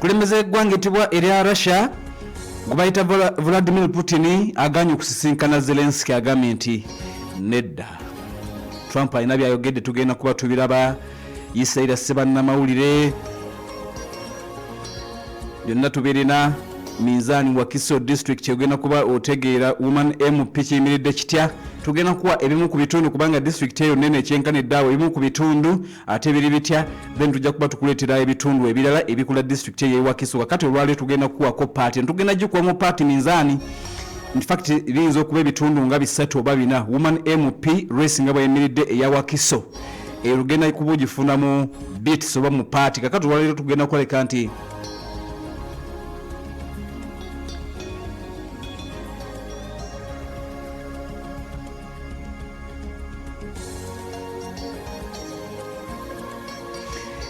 Kulembeza eggwanga ettibwa erya Russia gubayita Vladimir Putin aganye okusisinkana Zelensky agambye nti nedda. Trump alina byayogedde tugenda kuba tubiraba. Israel Sebannamawulire byonna tubirina. Minzani Wakiso district yogenda kuba otegeera woman MP kiyimiridde kitya. Tugenda kuwa ebimu ku bitundu kubanga district eyo nene ekyenkanidde awo ebimu ku bitundu ate biri bitya, then tujja kuba tukuleetera ebitundu ebirala ebikula district eyo Wakiso. Wakati olwaleero tugenda kuwako party, tugenda gikuwamu party Minzani. In fact biyinza okuba ebitundu nga 3 oba 4 woman MP race nga bweyimiridde eya Wakiso. Erugenda kuba ogifunamu beats oba mu party. Kakati olwaleero tugenda kukoleka nti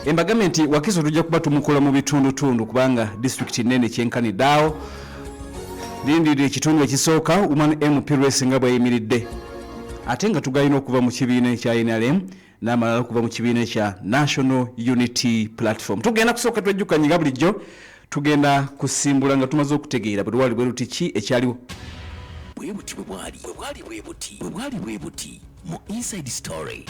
embagambe nti Wakiso tujja kuba tumukola mu bitundu kubanga district nene kyenkanidde awo. Lindirira ekitundu ekisooka woman MP race nga bweyimiridde. Ate nga tugayina okuva mu kibiina ekya NRM n'amalala okuva mu kibiina ekya National Unity Platform. Tugenda kusooka twejjukanyiga bulijjo tugenda kusimbula nga tumaze okutegeera bwe lwali bwe luti ki ekyaliwo. Bwebuti bwe buti mu Inside Story.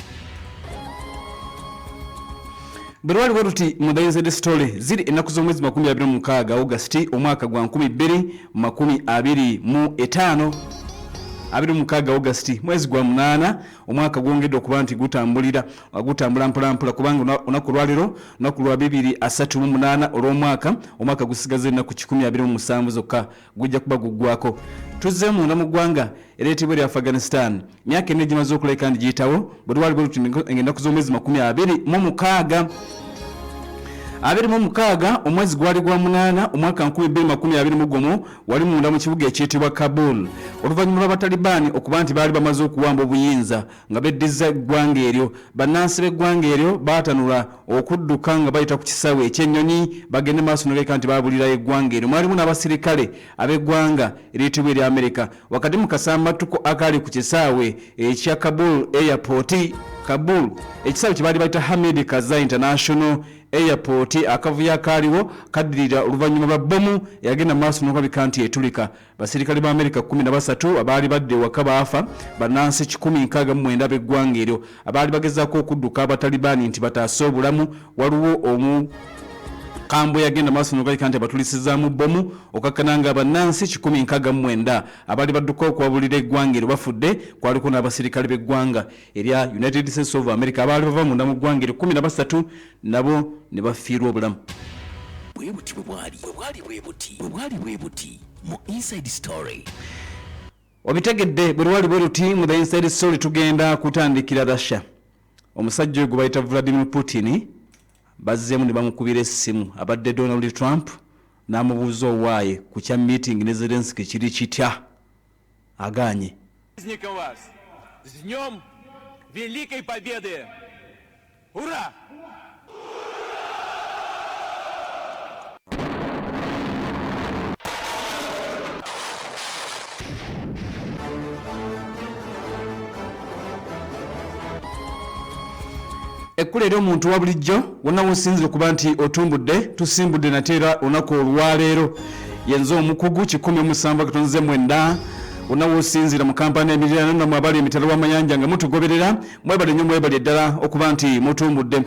Bwali bweruti mu Inside Story ziri ennaku z'omwezi 26 August omwaka gwa 2025 26 August mwezi gwa 8 omwaka gwongedde okuba nti gutambula mpolampola kubanga olunaku lwaliro olunaku lwa 238 olw'omwaka omwaka gusigaze ennaku 127 zokka gujja kuba guggwako. Tuzze munda mu ggwanga ereetebwa erya Afghanistan myaka enne gimaze okuleka ndi giyitawo bwali bweruti ennaku z'omwezi 26 omwezi gwali gwa 8 omwaka 2021 wali munda mu kibuga ekiyitibwa Kabul oluvannyuma lw'Abatalibani okuba nti baali bamaze okuwamba obuyinza nga beddiza eggwanga eryo. Bannansi b'eggwanga eryo baatanula okudduka nga bayita ku kisaawe ekyennyonyi bagende maaso n'oleka nti baabulira eggwanga eryo. Mwalimu n'abasirikale ab'eggwanga eriyitibwa erya Amerika wakati mu kasambattuko akali ku kisaawe ekya Kabul Airport. Kabul ekisaawe kye baali bayita Hamid Karzai International Airport akavuyo akaaliwo kaddirira oluvannyuma lwa bbomu yagenda maaso n'okabika nti etulika. Basirikale ba Amerika 13 abaali badde waka baafa, bannansi 169 b'eggwanga eryo abaali bagezaako okudduka Abatalibani nti bataase obulamu. Waliwo omu Kambo yagenda maaso n'okabika nti abatulisizaamu bbomu okakkana nga bannansi 169 abaali badduka okwabulira eggwanga eryo bafudde. Kwaliko n'abasirikale b'eggwanga erya United States of America abaali bava munda mu ggwanga eryo 13 nabo ne bafiirwa obulamu. Bwebuti mu Inside Story. Obitegedde bwe lwali bweruti mu The Inside Story tugenda kutandikira Russia. Omusajja oyo gwe bayita Vladimir Putin bazzeemu ne bamukubira essimu abadde Donald Trump n'amubuuza owaaye ku kya meeting ne Zelensky kiri kitya aganye. С днем Великой Победы! Ура! Ekkulu eri omuntu wa bulijjo wonna wosinzire okuba nti otumbudde tusimbudde nateera olunaku olwaleero yenze omukugu 17 wonna wosinzira mu kampani emiriraano nammwe abali emitalo w'amayanja nga mutugoberera mwebale nnyo mwebale ddala okuba nti mutumbudde.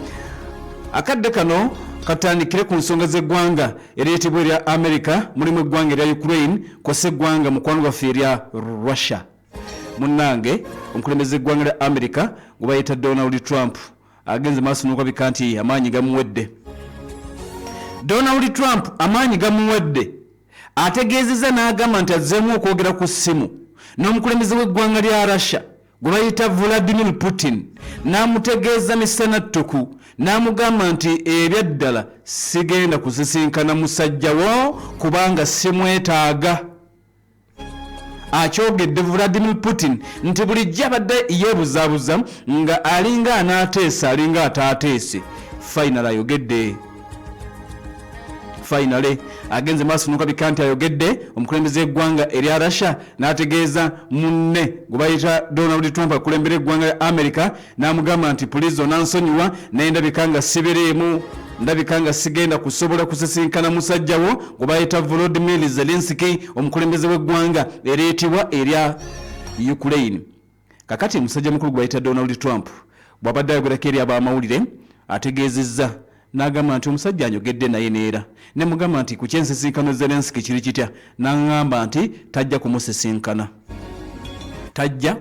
Akadde kano katandikire ku nsonga z'eggwanga eryetibwa erya Amerika mulimu eggwanga erya Ukraine kw'ossa eggwanga mukwano gwaffe erya Russia. Munnange omukulembeze eggwanga lya Amerika gwe bayita Donald Trump agenze maaso n'okabika nti amaanyi gamuwedde. Donald Trump amaanyi gamuwedde ategeezezza n'agamba nti azzeemu okwogera ku ssimu n'omukulembeze w'eggwanga lya Russia gwe bayita Vladimir Putin n'amutegeeza misana ttuku n'amugamba nti ebyaddala sigenda kusisinkana musajja wo kubanga simwetaaga. Akyogedde Vladimir Putin nti bulijjo abadde yeebuzaabuza nga alinga anaateesa alinga ataateese. Final ayogedde. finally agenze maaso n'okabika nti ayogedde omukulembeze eggwanga erya Russia n'ategeeza munne gwe bayita Donald Trump akulembera eggwanga lya America n'amugamba nti pulizi onansonyiwa naye ndabika nga sibereemu ndabika nga sigenda kusobola kusisinkana musajjawo gwe bayita Volodymyr Zelensky omukulembeze w'eggwanga ereetibwa erya Ukraine. Kakati musajja mukulu gwe bayita Donald Trump bw'abadde ayogerako eri ab'amawulire ategeezezza n'agamba nti omusajja anyogedde naye neera ne mugamba nti ku kyensisinkano Zelensky kiri kitya n'aŋŋamba nti tajja kumusisinkana tajja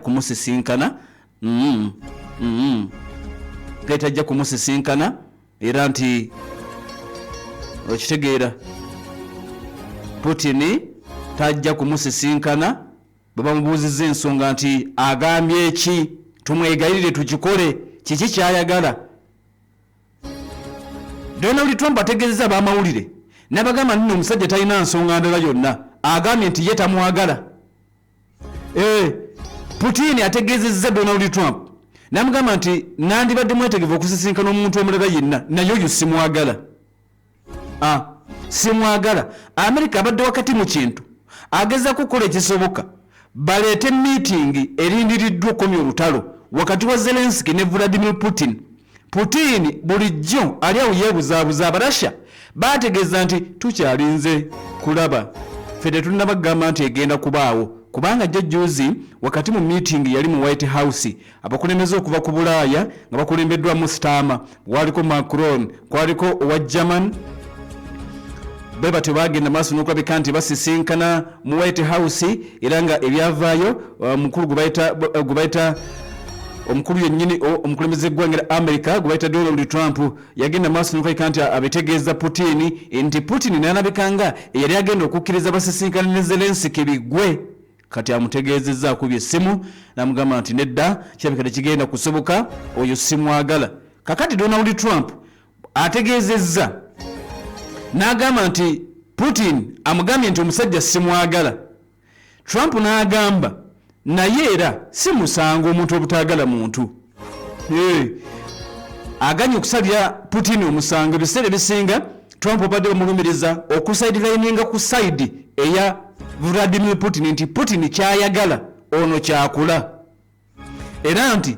kumusisinkana era nti okitegeera Putin tajja kumusisinkana bwe bamubuuzizza ensonga nti agambye eki tumwegayirire tukikole kiki kyayagala. Donald Trump ategeezezza ab'amawulire n'abagamba nti omusajja talina nsonga ndala yonna agambye nti ye tamwagala. Putin ategeezezza Donald Trump n'amugamba nti nandibadde mwetegevu okusisinkana omuntu omulala yenna naye oyo simwagala. Simwagala. Amerika abadde wakati mu kintu agezaako kukola ekisoboka baleete meeting erindiriddwa okomya olutalo wakati wa Zelensky ne Vladimir Putin. Putin bulijjo ali awo yeebuzaabuza Abarasha baategeeza nti tukyalinze kulaba ffe tetunnabagamba nti egenda kubaawo kubanga jjajjuuzi wakati mu meeting yali mu White House abakulembeze okuva ku Bulaaya nga bakulembeddwamu Starmer waliko Macron kwaliko owa German beba tebagenda maaso n'okulabika nti basisinkana mu White House era nga ebyavaayo mukulu gwe bayita omukulu yennyini omukulembeze eggwanga lya America gwe bayita Donald Trump yagenda maaso n'okulabika nti abitegeeza Putin nti Putin n'alabikanga eyali agenda okukkiriza basisinkana ne Zelensky bigwe kati amutegeezezza akubye essimu n'amugamba nti nedda kirabika tekigenda kusoboka oyo simwagala. Kakati Donald Trump ategeezezza n'agamba nti Putin amugambye nti omusajja simwagala. Trump n'agamba naye era si musango omuntu obutaagala muntu. Aganye okusalira Putin omusango ebiseera ebisinga Trump obadde bamulumiriza okusaidirayininga ku saidi eya Vladimir Putin nti Putin kyayagala ono kyakula era nti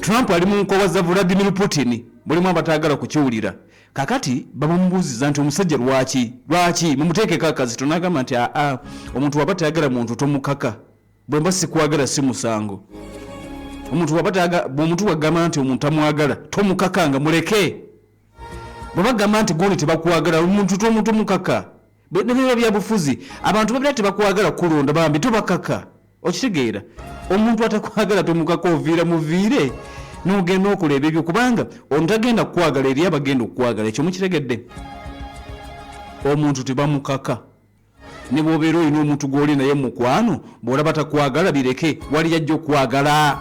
Trump ali mu nkowa za Vladimir Putin mulimu abataagala kukiwulira. Kakati bamubuuziza nti omusajja lwaki mumuteekeko akazito n'agamba nti omuntu waba tayagala muntu tomukaka bwe mba sikwagala si musango. Omuntu wagamba nti omuntu amwagala tomukakanga muleke bwe bagamba nti goni tebakwagala omuntu tomukaka nebyo byabufuzi abantu babira tebakwagala kulonda bambi tobakaka okitegeera omuntu atakwagala tomukaka oviira muviire n'ogenda okuleba ebyo kubanga omuntu agenda kukwagala eri abagenda okukwagala ekyo mukitegedde omuntu tebamukaka ne bw'obeera olina omuntu gw'oli naye mukwano bw'olaba takwagala bireke wali yajja okwagala.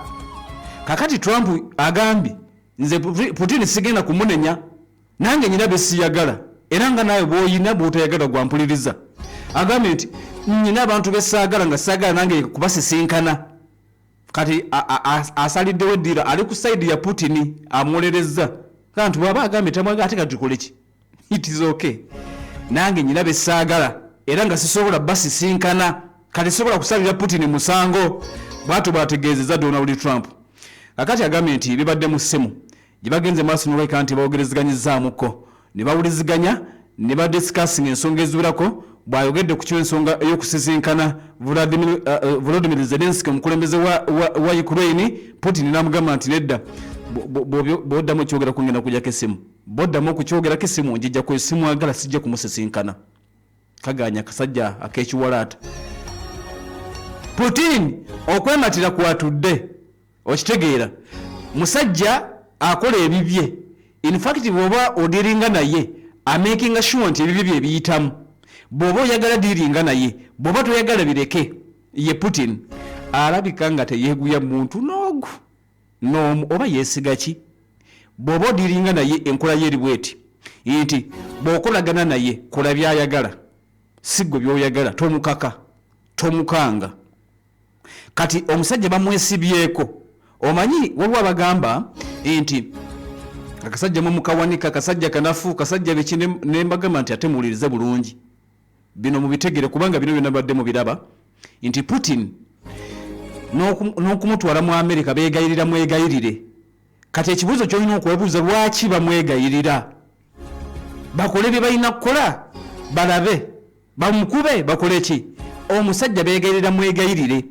Kakati Trump agambye nze Putin sigenda kumunenya nange nyina besiyagala era nga nawe bw'oyina bw'otayagala gwampuliriza. Agambye nti nyina abantu besaagala nga saagala nange kubasisinkana. Kati asaliddewo eddiira ali ku saidi ya Putin amuwolerezza kanti bw'aba agambye tamwagala ate kati tukole ki it is okay nange nyina besaagala era nga sisobola basisinkana kati sobola kusalira Putin musango bw'ato bwategeezezza Donald Trump. Kakati agambye nti bibadde mu ssimu gye bagenze maaso n'olabika nti bawogerezeganyizaamuko ne bawuliziganya ne badiscussing ensonga eziwerako bw'ayogedde ku ky'ensonga ey'okusisinkana Volodymyr Zelensky omukulembeze wa Ukraine. Putin n'amugamba nti nedda bw'oddamu ekyogera kungenda kujjako essimu bw'oddamu okukyogerako essimu njijja ku essimu agala sijja kumusisinkana. Kaganya akasajja ak'ekiwalaata. Putin okwematira kwatudde okitegeera musajja akola ebibye in fact bw'oba odiringa naye amakinga sure nti ebibye bye biyitamu bw'oba oyagala diringa naye bw'oba toyagala bireke ye Putin alabika nga teyeeguya muntu n'omu oba yeesiga ki bw'oba odiringa naye enkola ye eri bweti nti bw'okolagana naye kola byayagala si ggwe by'oyagala tomukaka tomukanga. Kati omusajja bamwesibyeko omanyi waliwo abagamba nti akasajja mu mukawanika akasajja kanafu kasajja biki ne mbagamba nti ate muwulirize bulungi bino mubitegere kubanga bino byonna badde mubiraba nti Putin n'okumutwala mu Amerika beegayirira mwegayirire kati ekibuuzo kyolina okwebuuza lwaki bamwegayirira bakole bye balina kukola balabe bamukube bakole ki omusajja beegayirira mwegayirire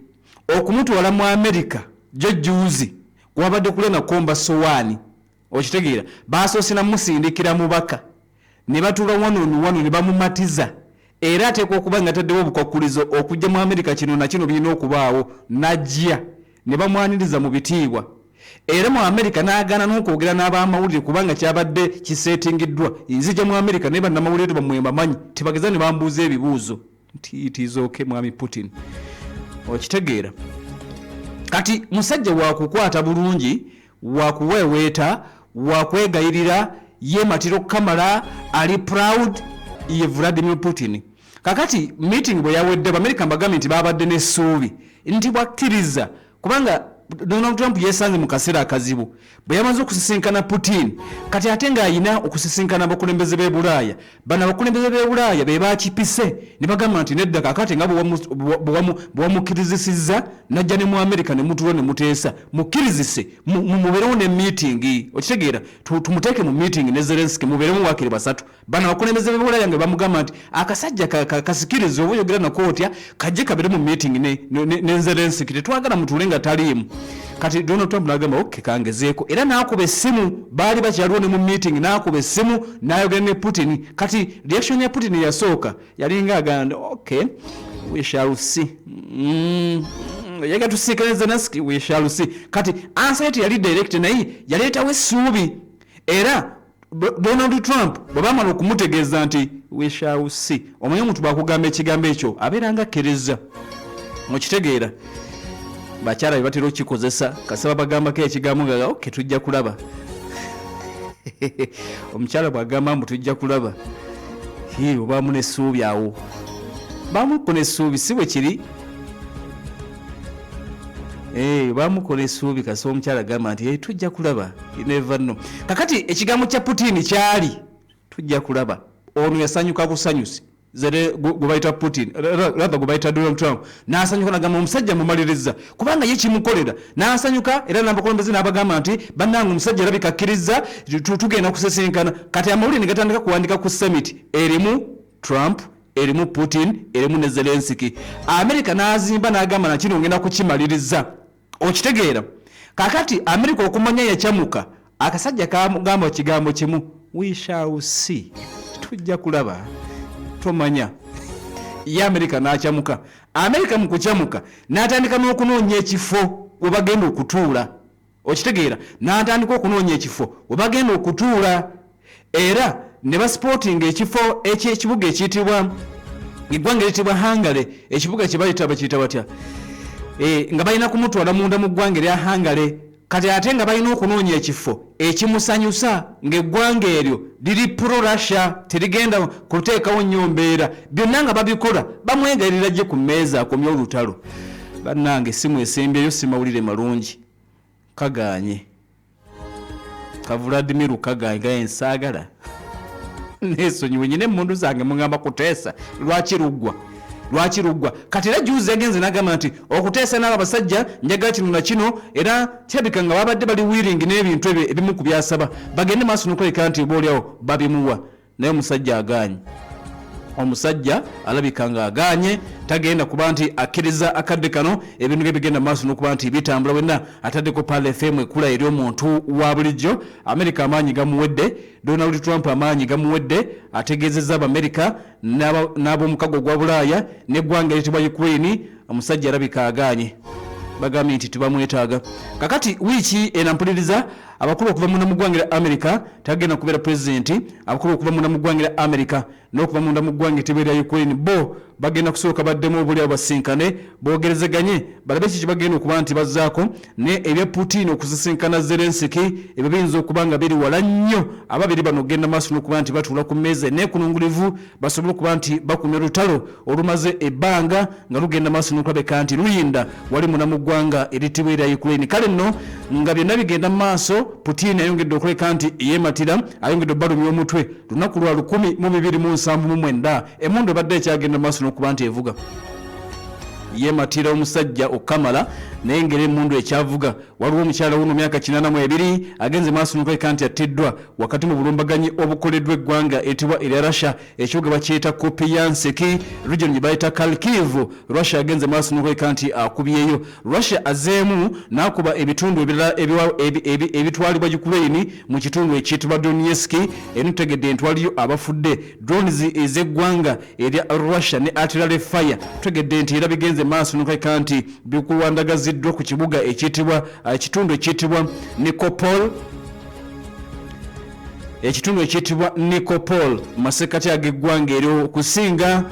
okumutwala mu Amerika jojjuuzi wabadde kulenga komba sowaani okitegeera basoose namusindikira mubaka ne batuula wano ne bamumatiza era ateekwa okuba nga taddewo obukwakulizo okujja mu Amerika kino na kino birina okubaawo najja ne bamwaniriza mu bitiibwa era mu Amerika n'agaana n'okwogera n'abamawulire kubanga kyabadde kiseetingiddwa nzija mu Amerika naye bannamawulire bamwe bamanyi tibageza ne bambuuza ebibuuzo nti itizooke mwami Putin okitegeera kati musajja wakukwata bulungi wakuweweeta wakwegayirira ye matiro kamala ali proud ye Vladimir Putin kakati meeting bwe yawedde Amerika mbagambye nti babadde n'essuubi nti bwakkiriza kubanga Donald Trump yesanze mu kaseera akazibu bwe yamaze okusisinkana Putin kati ate ng'ayina okusisinkana abakulembeze b'e Bulaaya bano abakulembeze b'e Bulaaya be bakipise ne bagamba nti nedda kakati nga bwe wamukkirizisizza najja ne mu Amerika ne mutulo ne muteesa mukkirizise mubeerewo ne meeting okitegeera tumuteeke mu meeting ne Zelensky mubeeremu waakiri basatu bano abakulembeze b'e Bulaaya nga bamugamba nti akasajja kasikirize oba oyogera nako otya kajje kabeere mu meeting ne Zelensky tetwagala mutuule nga taliimu kati Donald Trump n'agamba okay kangezeeko era n'akuba essimu baali bakyaliwo ne mu meeting n'akuba essimu n'ayogera ne Putin kati reaction ya Putin yasooka yalinga agamba okay we shall see yaga tusikiriza Zelensky we shall see kati answer yali direct naye yaleetawo essuubi era Donald Trump bwe bamala okumutegeeza nti we shall see omanyi omuntu bwakugamba ekigambo ekyo abeera nga akkiriza okitegeera bakyala bye batera okukikozesa kasaba bagambako ekigambo nga okay tujja kulaba omukyala bwagamba mbu tujja kulaba obaamu n'essuubi awo baamuko n'essuubi si bwe kiri baamuko n'essuubi kasaba omukyala agamba nti tujja kulaba you never know kakati ekigambo kya Putin kyali tujja kulaba ono yasanyuka busanyusi zere gubaita Putin rather gubaita Donald Trump n'asanyuka nagamba omusajja mumaliriza kubanga ye kimukolera n'asanyuka era n'abakulembeze n'abagamba nti bannange omusajja alabika akkiriza tugenda kusisinkana kati amawulire ne gatandika kuwandika ku summit erimu Trump erimu Putin erimu ne Zelensky Amerika n'azimba n'agamba na kino ngenda kukimaliriza okitegeera kakati Amerika okumanya yakyamuka akasajja kagamba ekigambo kimu we shall see tujja kulaba tomanya ya Amerika n'akyamuka Amerika mu kukyamuka n'atandika n'okunoonya ekifo we bagenda okutuula okitegeera n'atandika okunoonya ekifo we bagenda okutuula era ne basporting ekifo ekibuga ekiyitibwa eggwanga eritibwa Hungary ekibuga kye bayita bakiyita batya nga balina kumutwala munda mu ggwanga erya Hungary kati ate nga balina okunoonya ekifo ekimusanyusa ng'eggwanga eryo liri pro Russia terigenda kuteekawo nnyo mbeera byonna nga babikola bamwegayirira gye ku mmeeza akomye olutalo bannange simu esembyeyo simawulire malungi kaganye ka Vladimir kaganye ga ensaagala nesonyiwe nyine emmundu zange mungamba kuteesa lwaki luggwa kati era juuzi yagenze n'agamba nti okuteesa n'abo abasajja njagala kino na kino era kirabika nga babadde bali wiring n'ebintu ebyo ebimu ku byasaba bagende maaso n'okuleka nti boolyawo babimuwa naye omusajja aganye omusajja alabika nga aganye tagenda kuba nti akkiriza akadde kano ebintu ebigenda maaso n'okuba nti bitambula wenna ataddeko Pale FM ekula eri omuntu wa bulijjo Amerika amaanyi gamuwedde Donald Trump amaanyi gamuwedde ategeezezza Abamerika n'ab'omukago gwa Bulaaya n'eggwanga eritibwa Ukraine omusajja alabika aganye bagambye nti tebamwetaaga kakati wiiki enampuliriza abakulu okuva munda mu ggwanga lya Amerika tagenda kubeera pulezidenti abakulu okuva munda mu ggwanga lya Amerika n'okuva munda mu ggwanga etibwa erya Ukraine bo bagenda kusooka baddemu obuli abasinkane boogerezeganye balabe kiki bagenda okuba nti bazzaako ne ebya Putin okusisinkana Zelensky ebyo biyinza okuba nga biri wala nnyo ababiri bano ogenda maaso n'okuba nti batuula ku mmeeza neekulunguluvu basobole okuba nti bakumya olutalo olumaze ebbanga nga lugenda maaso n'okulabeka nti luyinda wali muna mu ggwanga eritibwa erya Ukraine. Kale nno nga byonna bigenda maaso Putin ayongedde okuleka nti yeematira ayongedde obbalumya omutwe lunaku lwa 1279 emundu ebadde ekyagenda maaso n'okuba nti evuga yeematira omusajja okamala naye ngeri emundu ekyavuga waliwo omukyala wuno myaka 82 agenze maaso n'okuleka nti attiddwa wakati mu bulumbaganyi obukoleddwa eggwanga etibwa erya Russia ekibuga bakiyita Kupiansk region gye bayita Kharkiv. Russia agenze maaso n'okuleka nti akubyeyo. Russia azeemu n'akuba ebitundu ebirala ebitwalibwa Ukraine mu kitundu ekiyitibwa Donetsk enutegedde ntwaliyo abafudde drones ez'eggwanga erya Russia ne artillery fire tegedde nti era bigenze maaso n'okuleka nti bikuwandagaziddwa ku kibuga ekiyitibwa ekitundu ekiyitibwa Nikopol mu masekkati ag'eggwanga eryo okusinga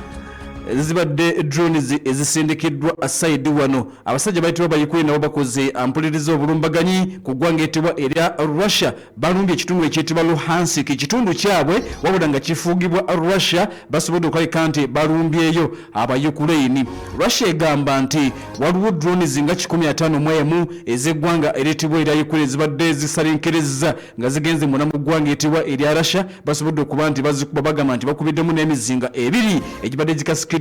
zibadde drones ezisindikiddwa aside wano. Abasajja bayitibwa ba Ukraine nabo bakoze ampuliriza obulumbaganyi ku ggwanga etibwa erya Russia balumbye ekitundu ekiyitibwa Luhansk ekitundu kyabwe wabula nga kifuugibwa Russia basobodde okulabika nti balumbyeyo aba Ukraine. Russia egamba nti waliwo drones nga 151 ez'eggwanga eritibwa erya Ukraine zibadde zisalinkereza nga zigenze muna mu ggwanga etibwa erya Russia basobodde okuba nti bazikuba bagamba nti bakubiddemu n'emizinga ebiri egibadde gikasika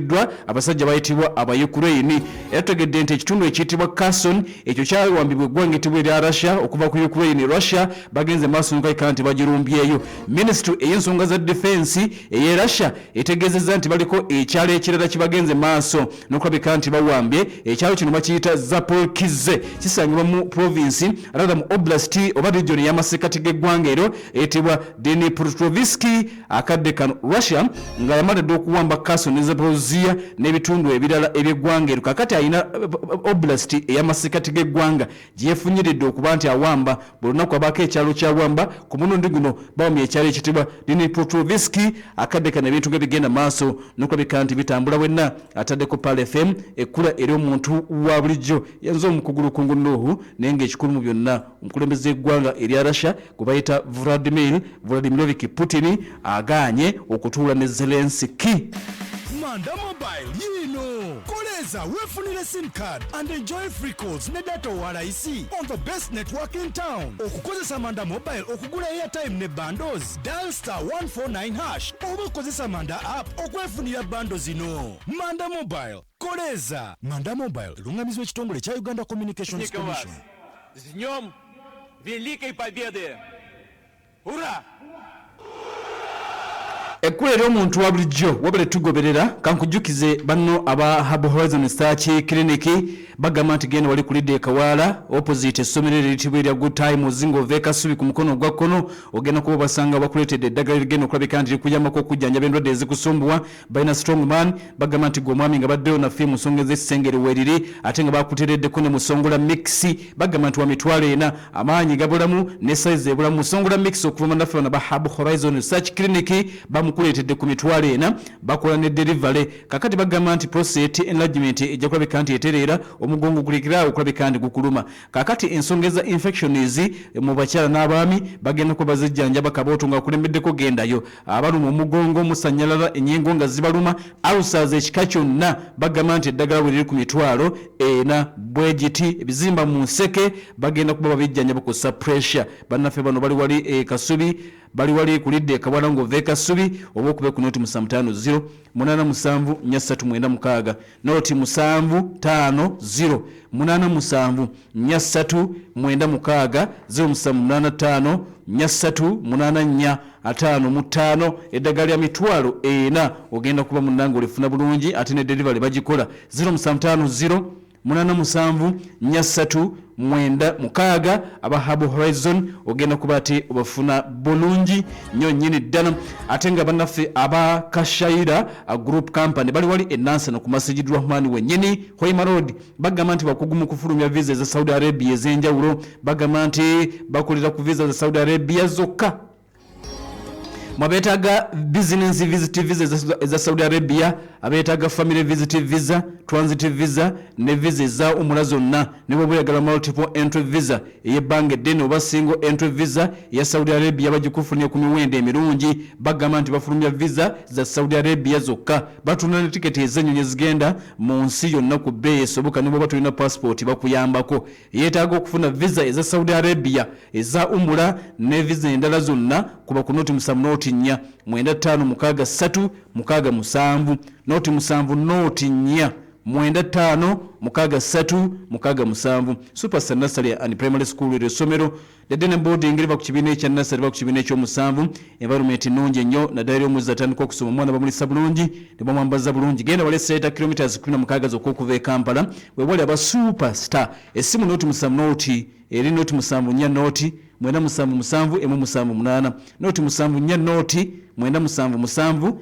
abasajja bayitibwa aba Ukraine. Yategedde nti ekitundu ekiyitibwa Kherson ekyo kyawambibwa eggwanga etibwa erya Russia okuva ku Ukraine. Russia bagenze maaso n'okulabika nti bagirumbyeyo. Ministry ey'ensonga za defense ey'e Russia etegeezezza nti baliko ekyalo ekirala kibagenze maaso n'okulabika nti bawambye. Ekyalo kino bakiyita Zaporizhzhia kisangibwa mu province rada mu oblast oba region y'amasekkati g'eggwanga eryo etibwa Dnipropetrovsk. Akadde kano Russia nga yamalidde okuwamba Kherson ne Zaporizhzhia n'ebitundu ebirala eby'eggwanga eryo kakati alina oblast ey'amasekkati g'eggwanga gyefunyiridde okuba nti awamba buli lunaku abaako ekyalo kyawamba ku mulundi guno bawamya ekyalo ekitibwa Dnipropetrovsk. Akadde kano ebintu ge bigenda maaso n'okulabika nti bitambula wenna ataddeko Pal FM ekkula ery'omuntu wa bulijjo yanze omukugulukungu Nuhu naye ng'ekikulu mu byonna omukulembeze eggwanga erya Russia gwe bayita Vladimirovich Putin agaanye okutuula ne Zelensky. Manda Mobile yino koleza wefunire SIM card and enjoy free calls ne data walaisi on the best network in town. Okukozesa Manda Mobile okugula airtime ne bundles dial *149# oba okozesa Manda app okwefunira bundles zino. Manda Mobile koleza. Manda Mobile lungamizwa ekitongole kya Uganda Communications Commission. С днем Великой Победы! Ура! Ekkulu ery'omuntu wa bulijjo wabale tugoberera kankujjukize banno aba Hub Horizon Search Clinic bagamba nti genda wali kulidde ekawaala opposite essomero eritibwa erya Good Time Ozingo Veka Subi ku mukono ogwa kkono ogenda kuba basanga bakuleetedde eddagala ligenda okulabika nti likuyambako okujjanjaba endwadde ezikusumbuwa balina strong man bagamba nti gwe omwami nga baddeyo naffe mu nsonga ez'ekisengere weeriri ate nga bakuteereddeko ne musongola mix bagamba nti wa mitwalo ena amaanyi gabulamu ne size ebulamu musongola mix okuva naffe bano ba Hub Horizon Search Clinic bamukuleetedde ku mitwalo ena bakola ne delivery kakati bagamba nti prostate enlargement ejja kulabika nti etereera omugongo gulikirawo okulabika nti gukuluma kakati ensonga za infections mu bakyala n'abaami bagenda ko bazijjanjaba kabooto nga kulembeddeko gendayo abaluma omugongo musanyalala enyengo nga zibaluma ulcers ekika kyonna bagamba nti eddagala bwe liri ku mitwalo ena bwegiti ebizimba mu nseke bagenda kuba babijjanjaba ku pressure bannaffe bano bali wali Kasubi bali wali kulidde ekabwana ngo Veka Subi oba okube ku noti 550 87 396 noti 750 87 396 0785 384 5 eddagala lya mitwalo ena ogenda kuba munango olifuna bulungi ate ne delivery bagikola 0750 87 396 aba Hub Horizon ogenda kuba ati obafuna bulungi nnyo nnyini ddala ate nga bannaffe aba Kashaira group company bali wali enansana ku Masjid Rahman wennyini Hoima Road bagamba nti bakugu mu kufulumya visa za Saudi Arabia ez'enjawulo bagamba nti bakolera ku visa za Saudi Arabia zokka mwabetaga business visit visa eza Saudi Arabia, abetaga family visit visa, transit visa ne visa za umura zonna, ne bweyagala multiple entry visa eyebange dene oba single entry visa ya Saudi Arabia bagikufunye ku miwendo emirungi, bagamba nti bafulumya visa za Saudi Arabia zokka, batuna ticket ezennyonyi zigenda mu nsi yonna ku bbeeyi esoboka, ne bw'oba tulina passport bakuyambako. Yeetaaga okufuna visa eza Saudi Arabia eza umura ne visa endala zonna kuba ku noti 7 noti 4 95 67 noti 7 noti 4 95 67 Superstar Nursery and Primary School esomero dedene boarding liva ku kibiina ekya nursery liva ku kibiina ekyomusanvu, environment nnungi ennyo naddala omuzi atandika okusoma omwana bamulisa bulungi ne bamwambaza bulungi. Genda wale seeta kilometers 16 z'okuva e Kampala webali aba Superstar. Essimu noti 7 noti eri noti 7 4 noti 97 78 noti 7 4 noti 97 78.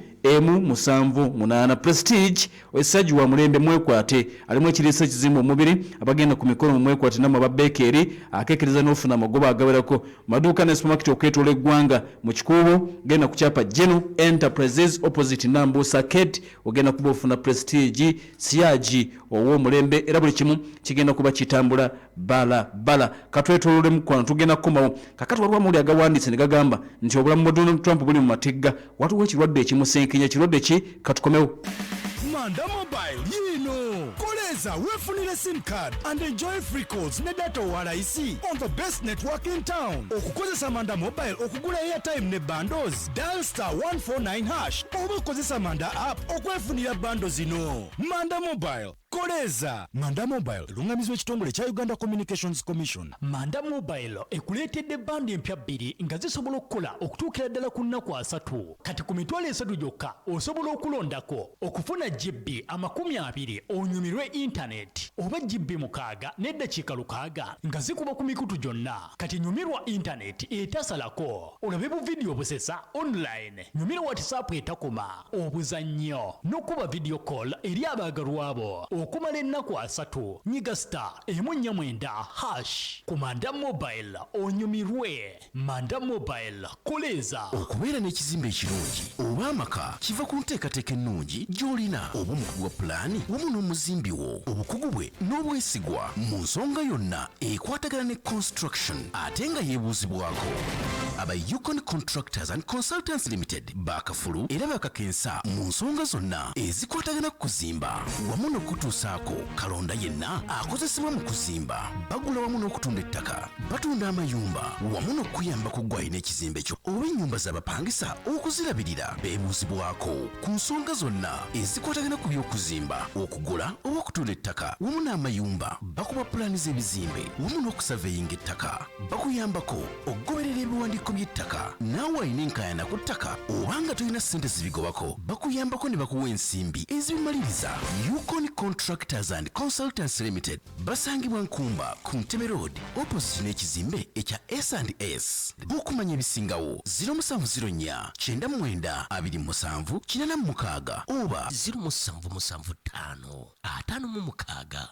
Prestige osaji wa mulembe mwekwate alimu ekirisa kizimba omubiri abagenda ku mikono mwekwate namwe ababekeri akekereza n'ofuna amagoba agawerako maduuka ne supermarket okwetoola eggwanga mu kikuubo. Genda ku kyapa Geno Enterprises opposite Nambusa Kate ogenda kuba ofuna Prestige siyaji ow'omulembe era buli kimu kigenda kuba kitambula bala katwetolole mukwano tugenda kumawo kakati waliwo amawulire agawandiise ne gagamba nti obulamu bwa Donald Trump buli mu matigga, waliwo ekirwadde ekimusenkenya. Kirwadde ki? Katukomewo. Manda Mobile yino koleza wefunire SIM card and enjoy free calls ne data walaisi on the best network in town. Okukozesa Manda Mobile okugula airtime ne bundles dial *149# oba okozesa Manda app okwefunira bundles zino. Manda Mobile koleza. Manda Mobile lungamizwa ekitongole kya Uganda Communications Commission. Manda Mobile ekuleetedde bandi empya 2 nga zisobola okukola okutuukira ddala ku nnaku 3 kati ku mitwalo 3 gyokka osobola okulondako okufuna GB 20 onyumirwe internet oba GB 6 n'eddakiika 6 nga zikuba ku mikutu gyonna. Kati nyumirwa internet etasalako, olabe bu video busesa online, nyumira WhatsApp etakoma, obuzannyo n'okuba video call eri abaagalwa abo okumala ennaku 3 nyiga *149# ku Manda Mobile onyumirwe. Manda Mobile koleza. Okubeera n'ekizimbe ekirungi oba amaka kiva ku nteekateeka ennungi gy'olina oba omukugu wa pulaani wamu n'omuzimbi wo, obukugu bwe n'obwesigwa mu nsonga yonna ekwatagana ne construction ate nga yeebuuzibwako. Aba Yukon Contractors and Consultants Limited baakafulu era bakakensa mu nsonga zonna ezikwatagana ku kuzimba wamu n'okutuusaako kalonda yenna akozesebwa mu kuzimba. Bagula wamu n'okutunda ettaka, batunda amayumba wamu n'okuyamba ku gwalina ekizimbe kyo oba ennyumba z'abapangisa okuzirabirira. Beebuuzibwako ku nsonga zonna ezikwatagana ku by'okuzimba, okugula oba okutunda ettaka wamu n'amayumba. Bakuba pulaani z'ebizimbe wamu n'okusaveyinga ettaka. Bakuyambako okugoberera ebiwandiiko by'ettaka. Naawe alina enkaayana ku ttaka obanga tolina ssente zibigobako, bakuyambako ne bakuwa ensimbi ezibimaliriza. Yukon Contractors and Consultants Limited basangibwa Nkumba ku Ntebe Road opposite n'ekizimbe ekya S&S. Okumanya ebisingawo 0704 99 27 46 oba 0775 56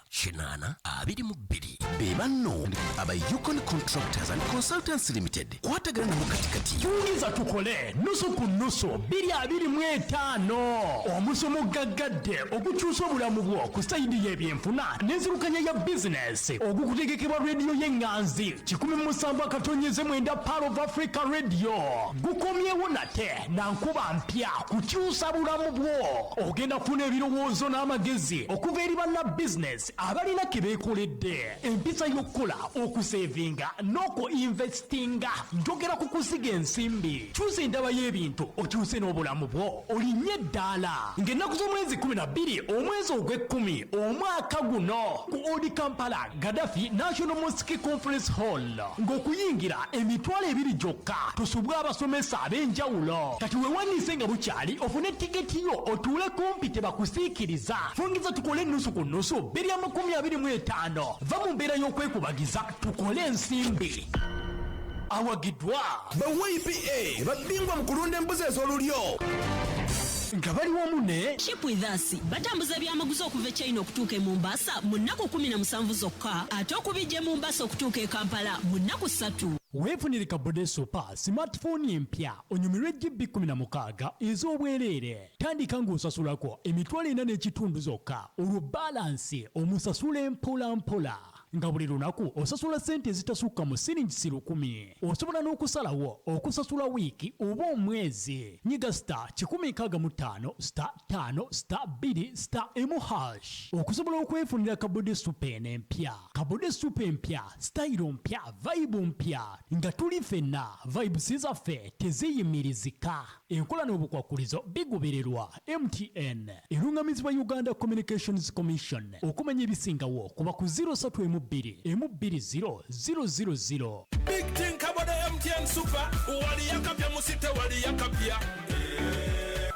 822. Be banno aba Yukon Contractors and Consultants Limited kwatagana mu katikati. Tuliza tukole nusu ku nusu 225 omusomo gaggadde okukyusa obulamu bwo ku sayidi y'ebyenfuna n'enzirukanya ya business ogukutegekebwa radio y'enganzi 17 Pearl of Africa Radio gukomyewo nate na nkuba mpya kukyusa bulamu bwo. Ogenda kufuna ebirowoozo n'amagezi okuva eri banna business abalina kebeekoledde empisa y'okukola okusevinga n'oku-investinga. Njogera ku kusiga ensimbi. Kyusa endaba y'ebintu okyuse n'obulamu bwo olinye eddaala ng'ennaku z'omwezi 12 omwezi ogw'ekkumi omwaka guno ku Odi Kampala Gaddafi National Mosque Conference Hall ng'okuyingira emitwalo 2 gyokka tusubwa abasomesa ab'enjawulo. Kati weewaniise nga bukyali ofune tiketi yo otuule kumpi tebakusiikiriza. Fungiza tukole nusu ku nusu 225. Va mu mbeera y'okwekubagiza tukole ensimbi. Awagidwa ba YPA baddingwa mu kulunda embuzi ez'olulyo. nga bali wamu ne Ship with us batambuza byamaguzi okuva e China okutuuka e Mombasa mu nnaku 17 zokka ate okubijja e Mombasa okutuuka e Kampala mu nnaku 3. weefunire kabode super smartphone empya onyumirwe GB 16 ez'obwereere tandika ng'osasulako emitwalo 4.5 zokka olwo balansi omusasule mpola nga buli lunaku osasula sente ezitasukka mu siringi 10. Osobola n'okusalawo okusasula wiiki oba omwezi. Nyiga star 165 star 5 star 2 star #. Okusobola okwefunira kabode super empya. Kabode super empya, style mpya, vibe mpya. Nga tuli ffenna, vibes zaffe teziyimirizika. Enkola n'obukwakulizo bigubererwa MTN. Erungamizibwa Uganda Communications Commission. Okumanya ebisingawo kuba ku 031 M20 Big thing kabode MTN Super wali yakapya musite wali yakapya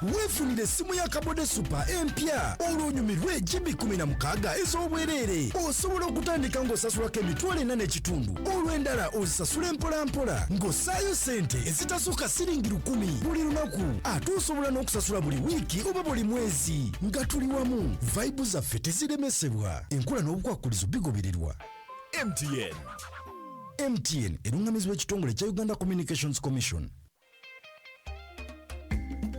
weefunire simu ya kabode super empya olwonyumirwe GB 16 ez'obwereere osobola okutandika ng'osasulako emitwalo 4.5 olw'endala ozisasula mpola ng'ossaayo sente ezitasukka siringi 10 buli lunaku ate osobola n'okusasula buli wiiki oba buli mwezi nga tuli wamu vibe zaffe teziremesebwa enkola n'obukwakulizo bigobererwa MTN erungamizibwa ekitongole kya Uganda Communications Commission.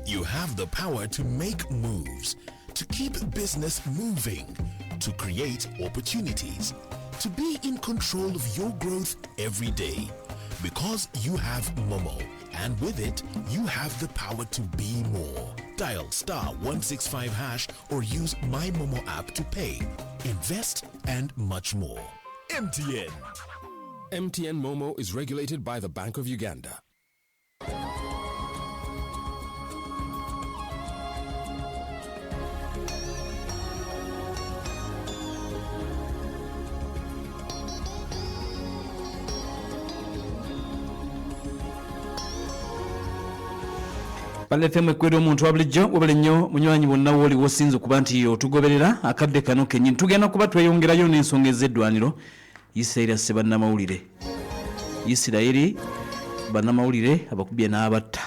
You have the power to make moves, to keep business moving, to create opportunities, to be in control of your growth every day. Because you have Momo, and with it, you have the power to be more. Dial *165# or use My Momo app to pay, invest, and much more. MTN. MTN Momo is regulated by the Bank of Uganda. Pale FM kwero omuntu wabulijjo wabale nnyo munywanyi bonna woli wosinze okuba nti otugoberera akadde kano kenyini tugenda kuba tweyongerayo n'ensonga ez'eddwaniro. Isirayiri se bannamawulire. Isirayiri bannamawulire abakubye n'abatta.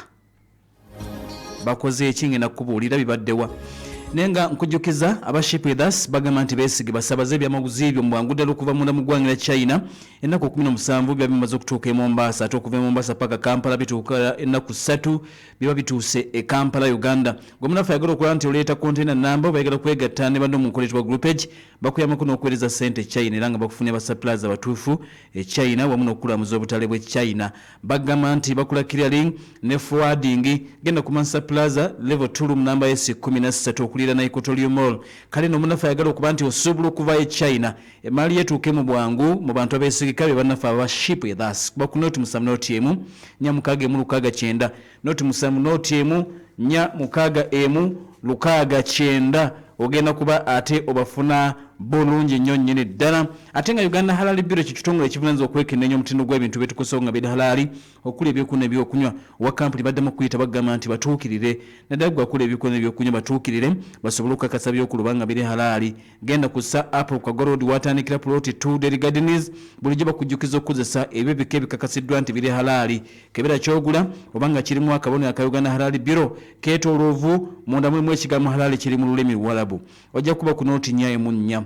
Bakoze ekingenda kubuulira bibaddewa. Nenga nkujjukiza aba Ship with us bagamba nti beesige basabaze ebyamaguzi ebyo mu bwangu ddala okuva munda mu ggwanga lya China ennaku 17 biba bimaze okutuuka e Mombasa ate okuva e Mombasa paka Kampala bituuka ennaku 3 biba bituuse e Kampala Uganda. Gwe munafu ayagala okukola nti oleeta container number bayagala kwegatta ne bano mu nkoletwa groupage bakuyamako n'okuweereza ssente China era nga bakufunira basuppliers abatuufu e China wamu n'okulamuza obutale bwe China. Bagamba nti bakula clearing ne forwarding genda ku Mansa Plaza level 2 room number S13 okulira na Equatorial Mall. Kale no munafu ayagala okuba nti osobola okuva e China emali yetuuke mu bwangu mu bantu abeesigika be bannafu aba Ship with us kuba ku noti musamu noti emu nya mukaaga emu lukaaga kyenda noti musamu noti emu nya mukaaga emu lukaaga kyenda ogenda kuba ate obafuna bulungi nnyo nnyini ddala. Ate nga Uganda Halal Bureau kitongole ekivunaanyizibwa okwekenneenya omutindo gw'ebintu byetukosa nga biri halali okuli ebyokunywa n'ebyokunywa wa kampuni baddemu kuyita bagamba nti batuukirire naddala gwe akula ebyokunywa n'ebyokunywa batuukirire basobole okukakasa by'okuluba nga biri halali. Genda ku Sir Apple Kagorodi watandikira puloti 2 Dairy Gardens bulijjo bakujjukiza okukozesa ebyo bika ebikakasiddwa nti biri halali kebera kyogula obanga kirimu akabonero aka Uganda Halal Bureau keetooloovu munda mulimu ekigambo halali kiri mu lulimi Luwalabu ojja kuba ku nooti nnyayo mu nnya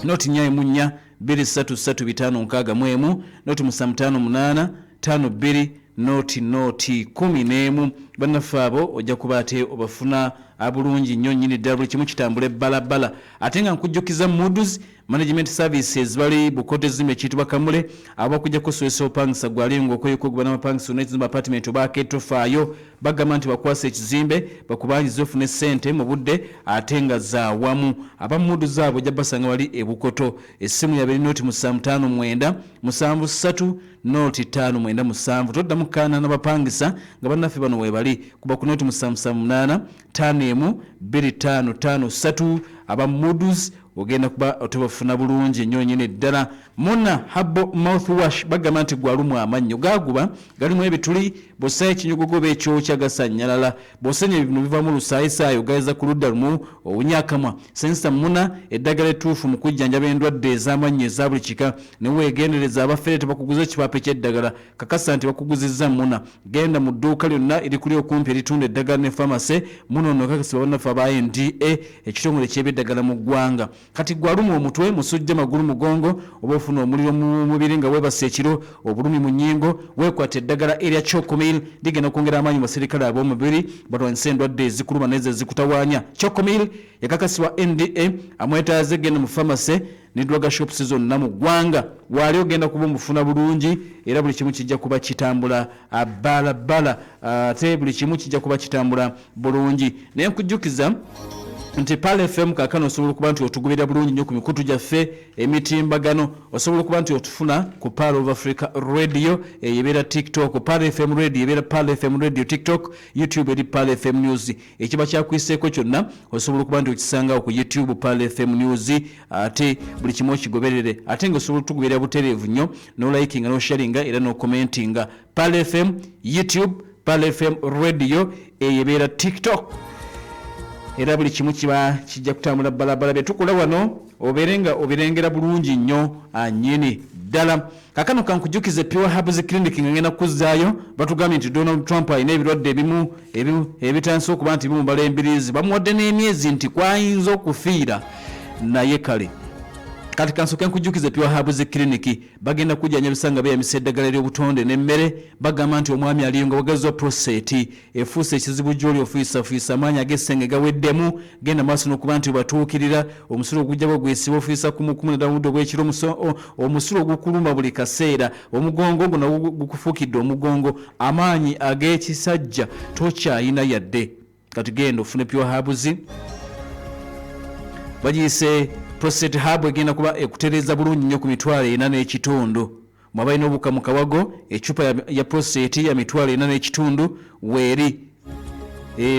noti nnyayo mu nnya 2335 noti 558 52 noti 11 bannafu abo ojja kuba ate obafuna abulungi nnyo nnyini ddala buli kimu kitambula ebbalabala. Ate nga nkujjukiza Moody's Management Services bali bukote zime ekiyitibwa Kamule abakujja kusomesa opangisa gwali ng'okwekuba n'amapangisa n'ekizimba apartment oba aketofaayo bagamba nti bakwasa ekizimbe bakubanyiza ofune ssente mu budde ate nga za wamu. Aba Moody's abo ojja basanga bali ebukoto essimu yabiri noti 559 73 noti 597 toddamu kaana n'abapangisa nga bannaffe bano weebali kuba ku noti 558 5 2553 aba Moody's ogenda kuba otubafuna bulungi nnyo nyine ddala. Muna Habo mouthwash bagamba nti gwalumu amannyo gaguba galimu ebituli bosaya ekinyogogo beekyokya gasanyalala bosenya ebintu bivamu lusaayisaayo gayeza ku ludda lumu obunyakamwa. Sensa Muna eddagala ettuufu mu kujjanjaba endwadde ez'amannyo eza buli kika ne weegendereza abafere tebakuguza ekipaapa eky'eddagala kakasa nti bakuguzizza Muna. Genda mu dduuka lyonna erikuli okumpi eritunda eddagala ne famase Muna ono kakasibwa bannaffe aba NDA ekitongole ky'eby'eddagala mu ggwanga. Kati gwalumu omutwe musujja magulu mugongo oba ofuna omuliro mu mubiri nga weebase ekiro obulumi mu nnyingo weekwata eddagala erya Chokomil ligenda kwongera amaanyi mu baserikale ab'omubiri balwanyisa endwadde ezikuluma n'ezo ezikutawaanya. Chokomil yakakasibwa NDA amwetaaze genda mu famase ne drug shops zonna mu ggwanga wali ogenda kuba omufuna bulungi era buli kimu kijja kuba kitambula balabala ate buli kimu kijja kuba kitambula bulungi. Naye nkujjukiza nti Pal FM kakano osobola okuba nti otugubira bulungi nnyo ku mikutu gyaffe emitimbagano osobola okuba nti otufuna ku Pal of Africa Radio eyebeera TikTok Pal FM Radio ebeera Pal FM Radio TikTok YouTube eri Pal FM News ekiba kyakwiseeko kyonna osobola okuba nti okisangawo ku YouTube Pal FM News ate buli kimu okigoberere ate ng'osobola otugubira butereevu nnyo n'olikinga n'osharinga era n'okomentinga Pal FM YouTube Pal FM Radio eyebeera TikTok era buli kimu kiba kijja kutambula balabala betukola wano oberenga obirengera bulungi nnyo anyini ddala. Kakano kankujukize Pure Herbs Clinic ngenda kuzaayo batugambye nti Donald Trump alina ebirwadde ebimu ebitanso okuba nti bimumbala embirizi bamuwadde n'emyezi nti kwayinza okufiira naye kale kati kansoke nkujukize Pure Herbs Clinic bagenda kujjanya bisanga beyamisa eddagala ery'obutonde n'emmere bagamba nti omwami aliyo nga wagazzwa prostate efuuse ekizibu gy'oli ofiisafiisa amaanyi ag'essenge gaweddemu genda maaso n'okuba nti batuukirira omusulo ogujja bagwesiba ofiisa kumukumu naddala muddo gw'ekiro omusulo ogukuluma buli kaseera omugongo guno gukufuukidde omugongo amaanyi ag'ekisajja tokyayina yadde kati genda ofune Pure Herbs bagiyise prostate hub egenda kuba ekutereza bulungi nnyo ku mitwalo 4.5 mwabalina obuka mu kawago ecupa ya prostate ya mitwalo 4.5 weeri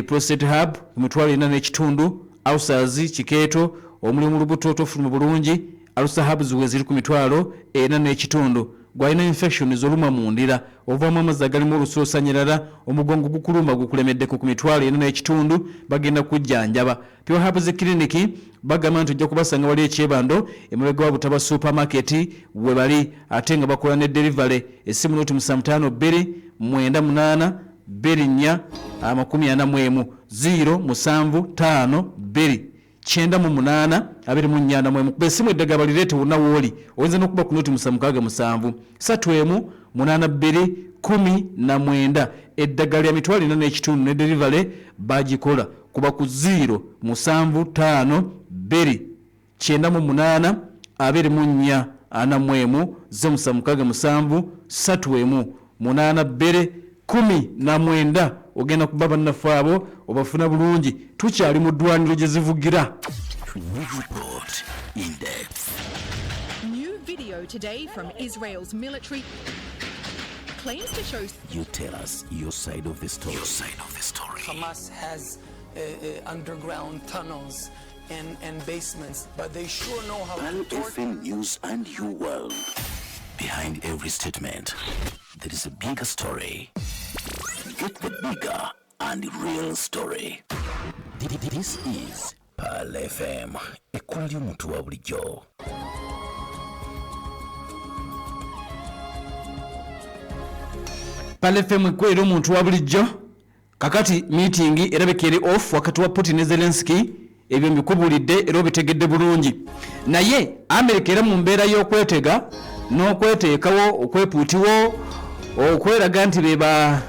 prostate hub ku mitwalo 4.5 ulcers kikeeto omulimu lubuto tofuluma bulungi ulcer hubs weziri ku mitwalo 4.5 gwalina infection ezoluma mu ndira ovaamu amazzi agalimu olusoosanyirala omugongo gukuluma gukulemeddeko ku mitwalo 4.5 bagenda kujjanjaba. Pure Herbs Clinic bagamba nti ojja kubasanga wali ekyebando emabega wa Butaba supermarket we bali ate nga bakola ne delivery essimu noti 75 298 24 41 075 2 982 besimu eddaga balirete wonna wooli oyinza n'okuba ku noti 67 31 82 19 eddagala lya mitwalo 4.5 ne delivery bagikola kuba ku 075 2 982 24 076 31 82 19 ogenda kuba bannaffe abo obafuna bulungi tukyali mu ddwaniro gye zivugira. Report in depth. New video today from Israel's military claims to show. You tell us your side of the story. Hamas has underground tunnels and basements, but they sure know how Pal to torture. FM News and You World. Behind every statement, there is a bigger story. Get the bigger and real story. This is Pal FM. Ekkola ly'omuntu wa bulijjo. Pal FM ekwera omuntu wa bulijjo kakati meeting erabika eri off wakati wa Putin ne Zelensky ebyo mbikubulidde era obitegedde bulungi naye Amerika era mu mbeera y'okwetega n'okweteekawo okwepuutiwo okweraga nti beba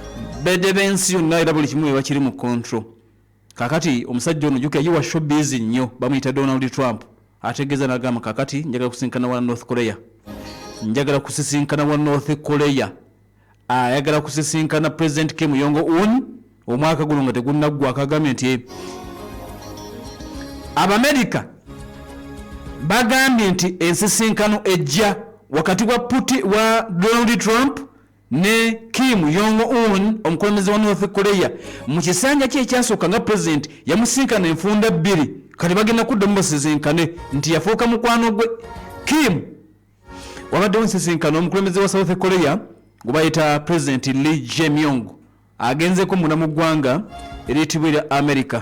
bedde b'ensi yonna era buli kimu bakiri mu control. Kakati omusajja ono juka yiwa showbiz nnyo bamuyita Donald Trump ategeeza n'agamba kakati njagala kusisinkana wa North Korea njagala kusisinkana wa North Korea ayagala kusisinkana President Kim Jong-un omwaka guno nga tegunnaggwa akagambye nti Abamerika bagambye nti ensisinkano ejja wakati wa Donald Trump ne Kim Jong-un omukulembeze wa North Korea mu kisanja kye ekyasooka nga president yamusinkana enfunda bbiri kati bagenda kuddamu basisinkane nti yafuuka mukwano gwe. Kim wabaddewo nsisinkano omukulembeze wa South Korea gwe bayita president Lee Jae-myung agenzeko munda mu ggwanga eriyitibwa erya America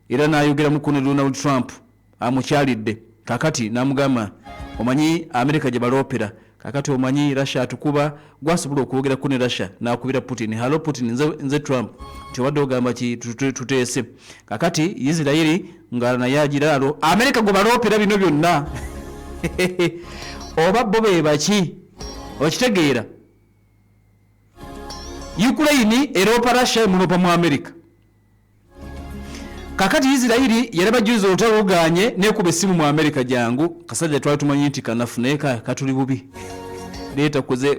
era n'ayogeramu ku ne Donald Trump amukyalidde kakati n'amugamba omanyi America gye baloopera kakati omanyi Russia atukuba gwasobola okwogera ku ne Russia n'akubira Putin halo Putin nze Trump tewadde ogamba ki tuteese kakati Israeli nga naye agiraalo America gwe baloopera bino byonna oba bo be baki okitegeera Ukraine eroopa Russia emulopa mu America kakati Israeli yarabajuza olutalo luganye nekuba essimu mu America jangu kasajja twali tumanyi nti kanafune katuli bubi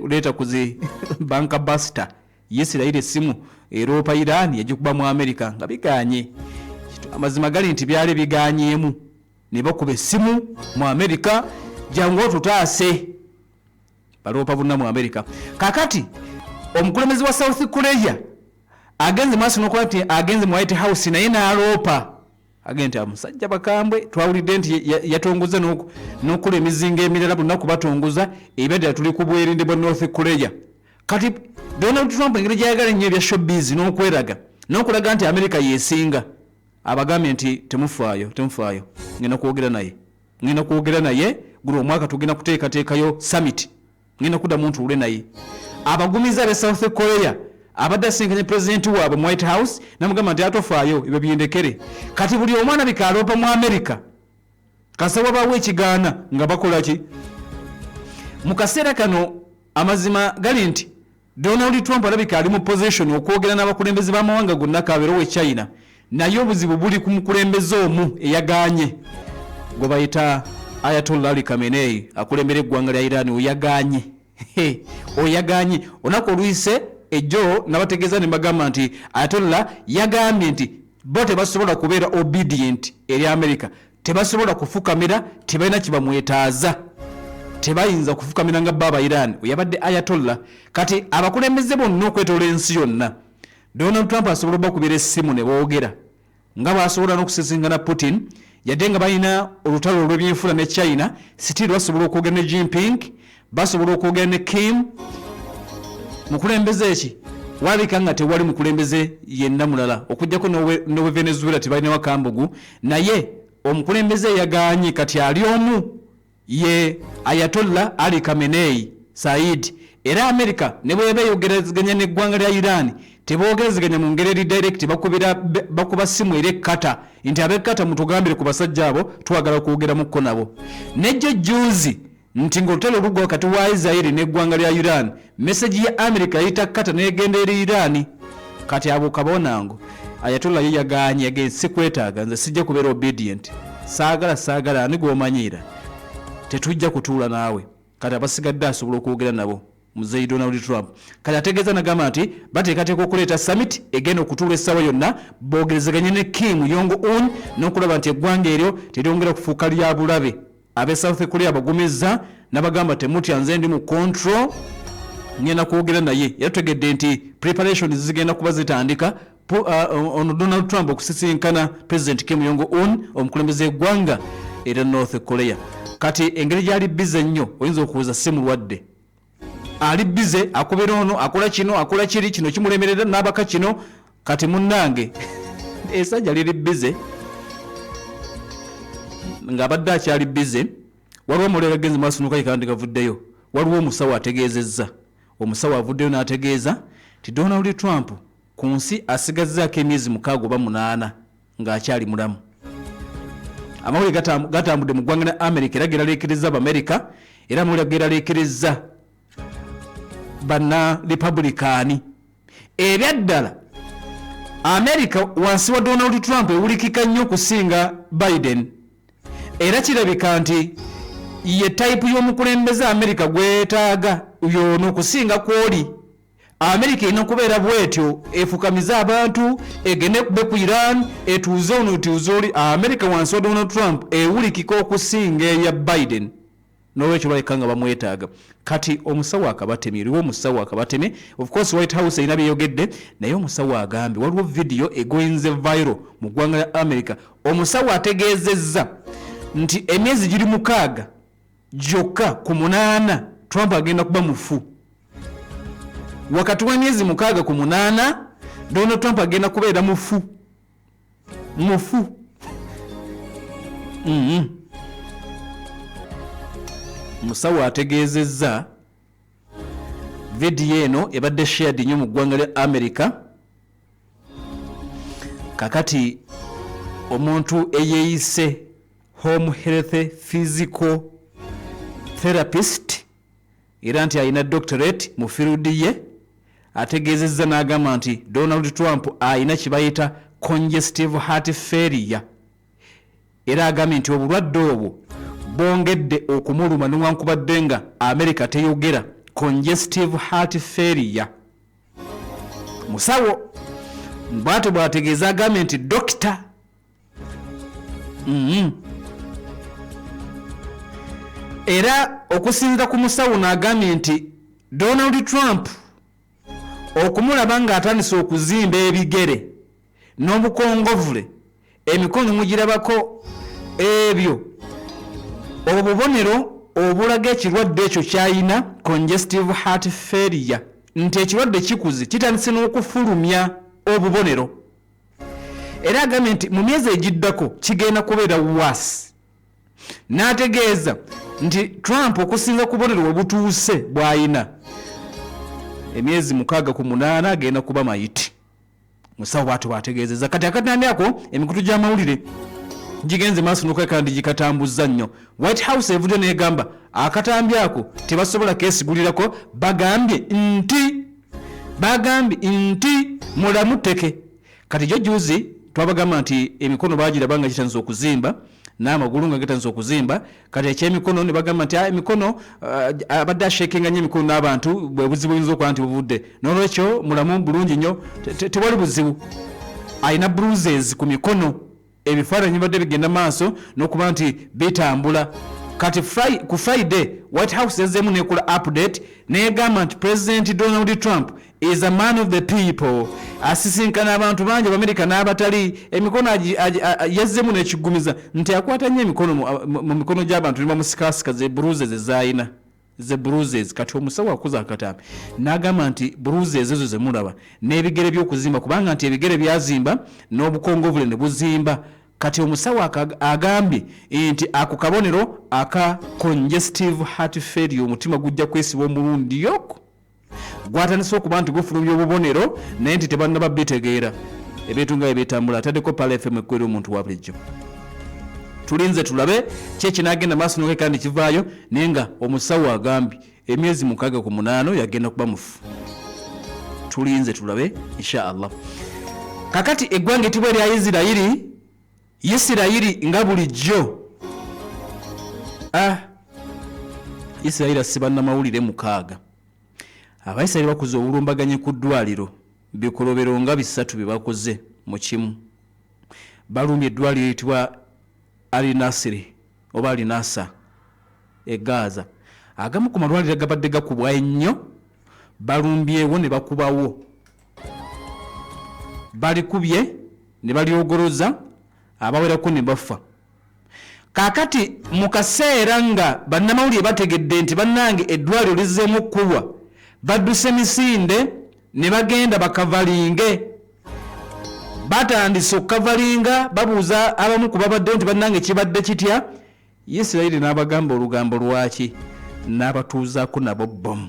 leta kuze banka buster Israeli essimu eroopa Iran yagikuba mu America nga biganye amazima gali nti byali biganyemu ne bakuba essimu mu America jangu tutaase baloopa bonna mu America kakati omukulembeze wa South Korea agenze maaso nokuba nti agenze mu White House naye n'aloopa agente amusajja bakambwe twawulidde nti yatongoza n'okola emizinga emirala bunaku batongoza ebyaddala tuli ku bwerinde bwa North Korea kati Donald Trump engeri gyayagala ennyo ebya showbiz n'okweraga n'okulaga nti America yeesinga abagambye nti temufaayo ngenda kwogera naye guno omwaka tugenda kuteekateekayo summit ngenda kudda muntu ule naye abagumiza be South Korea abadde asinkanye president waabwe mu White House namugamba nti atofaayo ebyo byendekere kati buli omwana bikaloopa mu America kasaba bawe ekigaana nga bakola ki mu kaseera kano amazima gali nti Donald Trump alabika ali mu position okwogera n'abakulembeze b'amawanga gonna kabeerowo China naye obuzibu buli ku mukulembeze omu eyaganye gwe bayita Ayatollah Ali Khamenei akulembera eggwanga lya Iran oyaganye onako oluyise ejjo nabategeeza ne bagamba nti Ayatollah yagambye nti bo tebasobola kubeera obedient eri America tebasobola kufukamira tebalina kibamwetaaza tebayinza kufukamira nga baba Iran yabadde Ayatollah kati abakulembeze bonna okwetoola ensi yonna Donald Trump asobola okubeera essimu ne boogera nga basobola n'okusisinkana Putin yadde nga balina olutalo olw'ebyenfuna ne China sitiri basobola okwogera ne Jinping basobola okwogera ne Kim mukulembeze eki walabika nga tewali mukulembeze yenna mulala okujjako n'owe Venezuela tebalina wakambugu naye omukulembeze yaganye kati ali omu ye Ayatollah Ali Khamenei Said era America ne bweba yogerezeganya n'eggwanga lya Iran tebogerezeganya mu ngeri eri direct bakuba simu eri ekkata nti ab'ekkata mutugambire ku basajja abo twagala okwogeramukko nabo nejjo juzi nti ng'olutalo olugwa wakati wa Israeli n'eggwanga lya Iran message ya America yayita kkata n'egenda eri Iran kati abo kabonango Ayatollah ye yaganye yagenze kwetaaga nze sijja kubeera obedient saagala ani gw'omanyira tetujja kutuula naawe kati abasigadde asobola okwogera nabo muzeyi Donald Trump kati ategeeza nagamba nti bateekateeka okuleeta summit egenda okutuula essaawa yonna boogerezeganye ne Kim Jong-un n'okulaba nti eggwanga eryo teryongera kufuuka lya bulabe abe South Korea bagumizza nabagamba temutya nze ndi mu control ngenda kwogera naye yatutegedde nti preparations zigenda kuba zitandika ono Donald Trump okusisinkana President Kim Jong-un omukulembeze eggwanga era North Korea kati engeri gyali bize nnyo oyinza okuwuza si mulwadde ali bize akubera ono akola kino akola kiri kino kimulemerera n'abaka kino kati munnange esajja liri bize ng'abadde akyali bize waliwo omulala agenze maaso n'okayika kandi gavuddeyo waliwo omusawo ategeezezza omusawo avuddeyo n'ategeeza ti Donald Trump ku nsi asigazzaako emyezi 6 oba 8 ng'akyali mulamu amawulire gatambudde mu ggwanga lya America era geraleekereza Abamerika era amawulire geraleekereza banna Republican ebyaddala America wansi wa Donald Trump ewulikika nnyo okusinga Biden era kirabika nti ye type y'omukulembeze America gwetaaga yono okusinga kwoli America ina kubeera bwetyo efukamiza abantu egende kube ku Iran etuuze ono tuuze oli America wansi wa Donald Trump ewulikika okusinga eya Biden n'olwekyo baleka nga bamwetaaga. Kati omusawo akabateme, eriwo omusawo akabateme. Of course White House erina byeyogedde, naye omusawo agambye waliwo video egoyinze viral mu ggwanga lya America. Omusawo ategeezezza nti emyezi giri 6 gyokka ku 8 Trump agenda kuba mufu. Wakati w'emyezi 6 ku 8 Donald Trump agenda kubeera mufu. Musawo ategeezezza video eno ebadde shared nnyo mu ggwanga lya America. Kakati omuntu eyeeyise home health physical therapist era nti alina doctorate mu field ye ategeezezza n'agamba nti Donald Trump alina kye bayita congestive heart failure era agambye nti obulwadde obwo bwongedde okumuluma newankubadde nga America teyogera congestive heart failure. Musawo bw'atyo bw'ategeeza agambye nti doctor era okusinziira ku musawo n'agambye nti Donald Trump okumulaba ng'atandise okuzimba ebigere n'obukongovule emikono mugirabako ebyo obubonero obulaga ekirwadde ekyo kyayina congestive heart failure nti ekirwadde kikuze kitandise n'okufulumya obubonero era agambye nti mu myezi egiddako kigenda kubeera worse. N'ategeeza nti Trump okusinza ku bubonero obutuuse bw'ayina emyezi 6 ku 8 agenda kuba mayiti. Musawo bw'atyo bw'ategeezezza. Kati akatambyako emikutu gy'amawulire gigenze maaso n'okwekala ndi gikatambuzza nnyo. White House evudde n'egamba akatambyako tebasobola keesigulirako bagambye nti mulamu teke. Kati jo juzi twabagamba nti emikono baagiraba nga gitandise okuzimba n'amagulu nga gitandise okuzimba. Kati ekyemikono ne bagamba nti emikono abadde ashekinga nnyo emikono n'abantu bwe buzibu buyinza okuba nti buvudde. N'olwekyo mulamu bulungi nnyo, tewali buzibu. Alina bruises ku mikono, ebifaananyi badde bigenda maaso n'okuba nti bitambula. Kati ku Friday White House yazzeemu n'ekola update n'egamba nti President Donald Trump is a man of the people. Asisinkana abantu bangi America n'abatali emikono yazzeemu n'ekigumiza nti akwata nnyo emikono mu mikono gy'abantu ne bamusikasika ze bruises ezayina. Ze bruises. Kati omusawo akuza akatambi n'agamba nti bruises ezo zemulaba n'ebigere by'okuzimba kubanga nti ebigere byazimba n'obukongovule ne buzimba. Kati omusawo agambye nti ako kabonero aka congestive heart failure omutima gujja kwesiba omulundi yoko gwatandise okuba nti gufulumya obubonero naye nti tebannaba bitegeera ebintu nga ebitambula. Ataddeko Pala FM ekwera omuntu wa bulijjo. Tulinze tulabe kyekinagenda maaso n'okeka ndi kivaayo naye nga omusawo agambye emyezi 6 ku 8 yagenda kuba mufu. Tulinze tulabe inshallah. Kakati eggwanga etibwa erya Isirayiri nga bulijjo Isirayiri asiba n'amawulire 6. Abayisirayiri bakoze obulumbaganye ku ddwaliro bikolobero nga 3 bye bakoze mu kimu. Balumbye eddwaliro eriyitibwa Al-Nasiri oba Al-Nasa e Gaza. Agamu ku malwaliro gabadde gakubwa ennyo balumbyewo ne bakubawo. Balikubye ne balyogoloza abawerako ne bafa. Kakati mu kaseera nga bannamawulire bategedde nti bannange eddwaliro lizzeemu okkulwa badduse misinde ne bagenda bakavalinge. Batandise okukavalinga babuuza abamu ku babaddewo nti bannange kibadde kitya. Isirayiri n'abagamba olugambo lwaki n'abatuuzaako nabo bomu.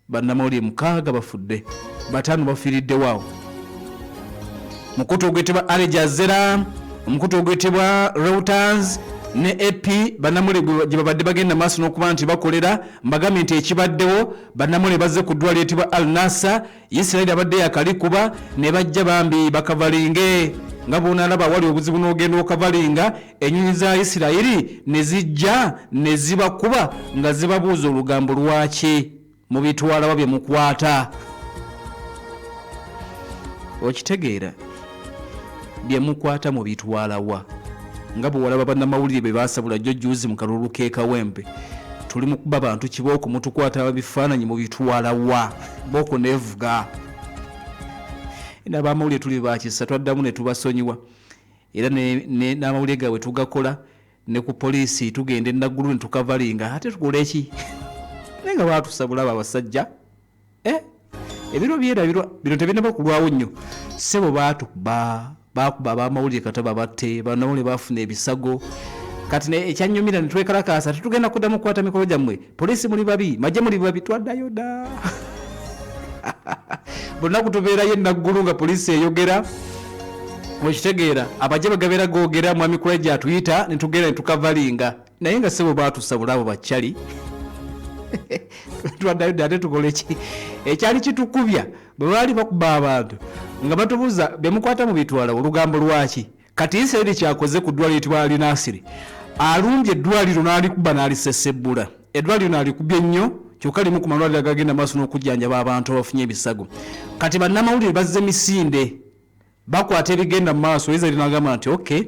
Bannamawulire 6 bafudde, 5 bafiiriddewo. Mukutu ogwetebwa Al Jazeera, omukutu ogwetebwa Reuters ne AP bannamawulire gye babadde bagenda maaso n'okuba nti bakolera mbagambye nti ekibaddewo bannamawulire bazze ku ddwaliro etibwa Al-Nasa. Isirayiri abadde yakalikuba ne bajja bambi bakavalinge nga boonalaba wali obuzibu n'ogenda okavalinga. Ennyonyi za Isirayiri ne zijja ne zibakuba nga zibabuuza olugambo lwaki mu bitwala bye mukwata. Okitegeera bye mukwata mu bitwala wa nga bwe walaba bannamawulire be baasabula jjo juuzi mu kalulu k'ekawempe tuli mu kuba bantu kibooko mutukwata bifaananyi mu bitwala wa booko nevuga n'abamawulire tuli bakisa twaddamu ne tubasonyiwa era n'amawulire gaabwe tugakola ne ku poliisi tugenda enaggulu ne tukavalinga ate tukola eki naye nga baatusabula abo abasajja ebiro byerabirwa bino tebinaba kulwawo nnyo ssebo baatukuba bakuba abamawulire kataba batte banawulire baafuna ebisago kati ekyannyumira ne twekalakaasa tetugenda kuddamu kukwata mikolo gyammwe poliisi muli babi majje muli babi twaddayo dda bulunaku tubeerayo enaggulu nga poliisi eyogera okitegeera abajje bagabeera googera mwami kuleja atuyita ne tugenda ne tukavalinga naye nga ssebo baatusabula abo bakyali twaddayo dda ate tukola eki ekyali kitukubya bwe baali bakuba abantu nga batubuuza byemukwata mu bitwala olugambo lwaki kati Isirayiri kyakoze ku ddwaliro litwala Nasiri alumbye eddwaliro n'alikuba n'alisesebbula eddwaliro n'alikubye nnyo kyokka limu ku malwaliro agagenda maaso n'okujjanjaba abantu abafunye ebisago kati bannamawulire bazze misinde bakwata ebigenda mu maaso Isirayiri n'agamba nti okay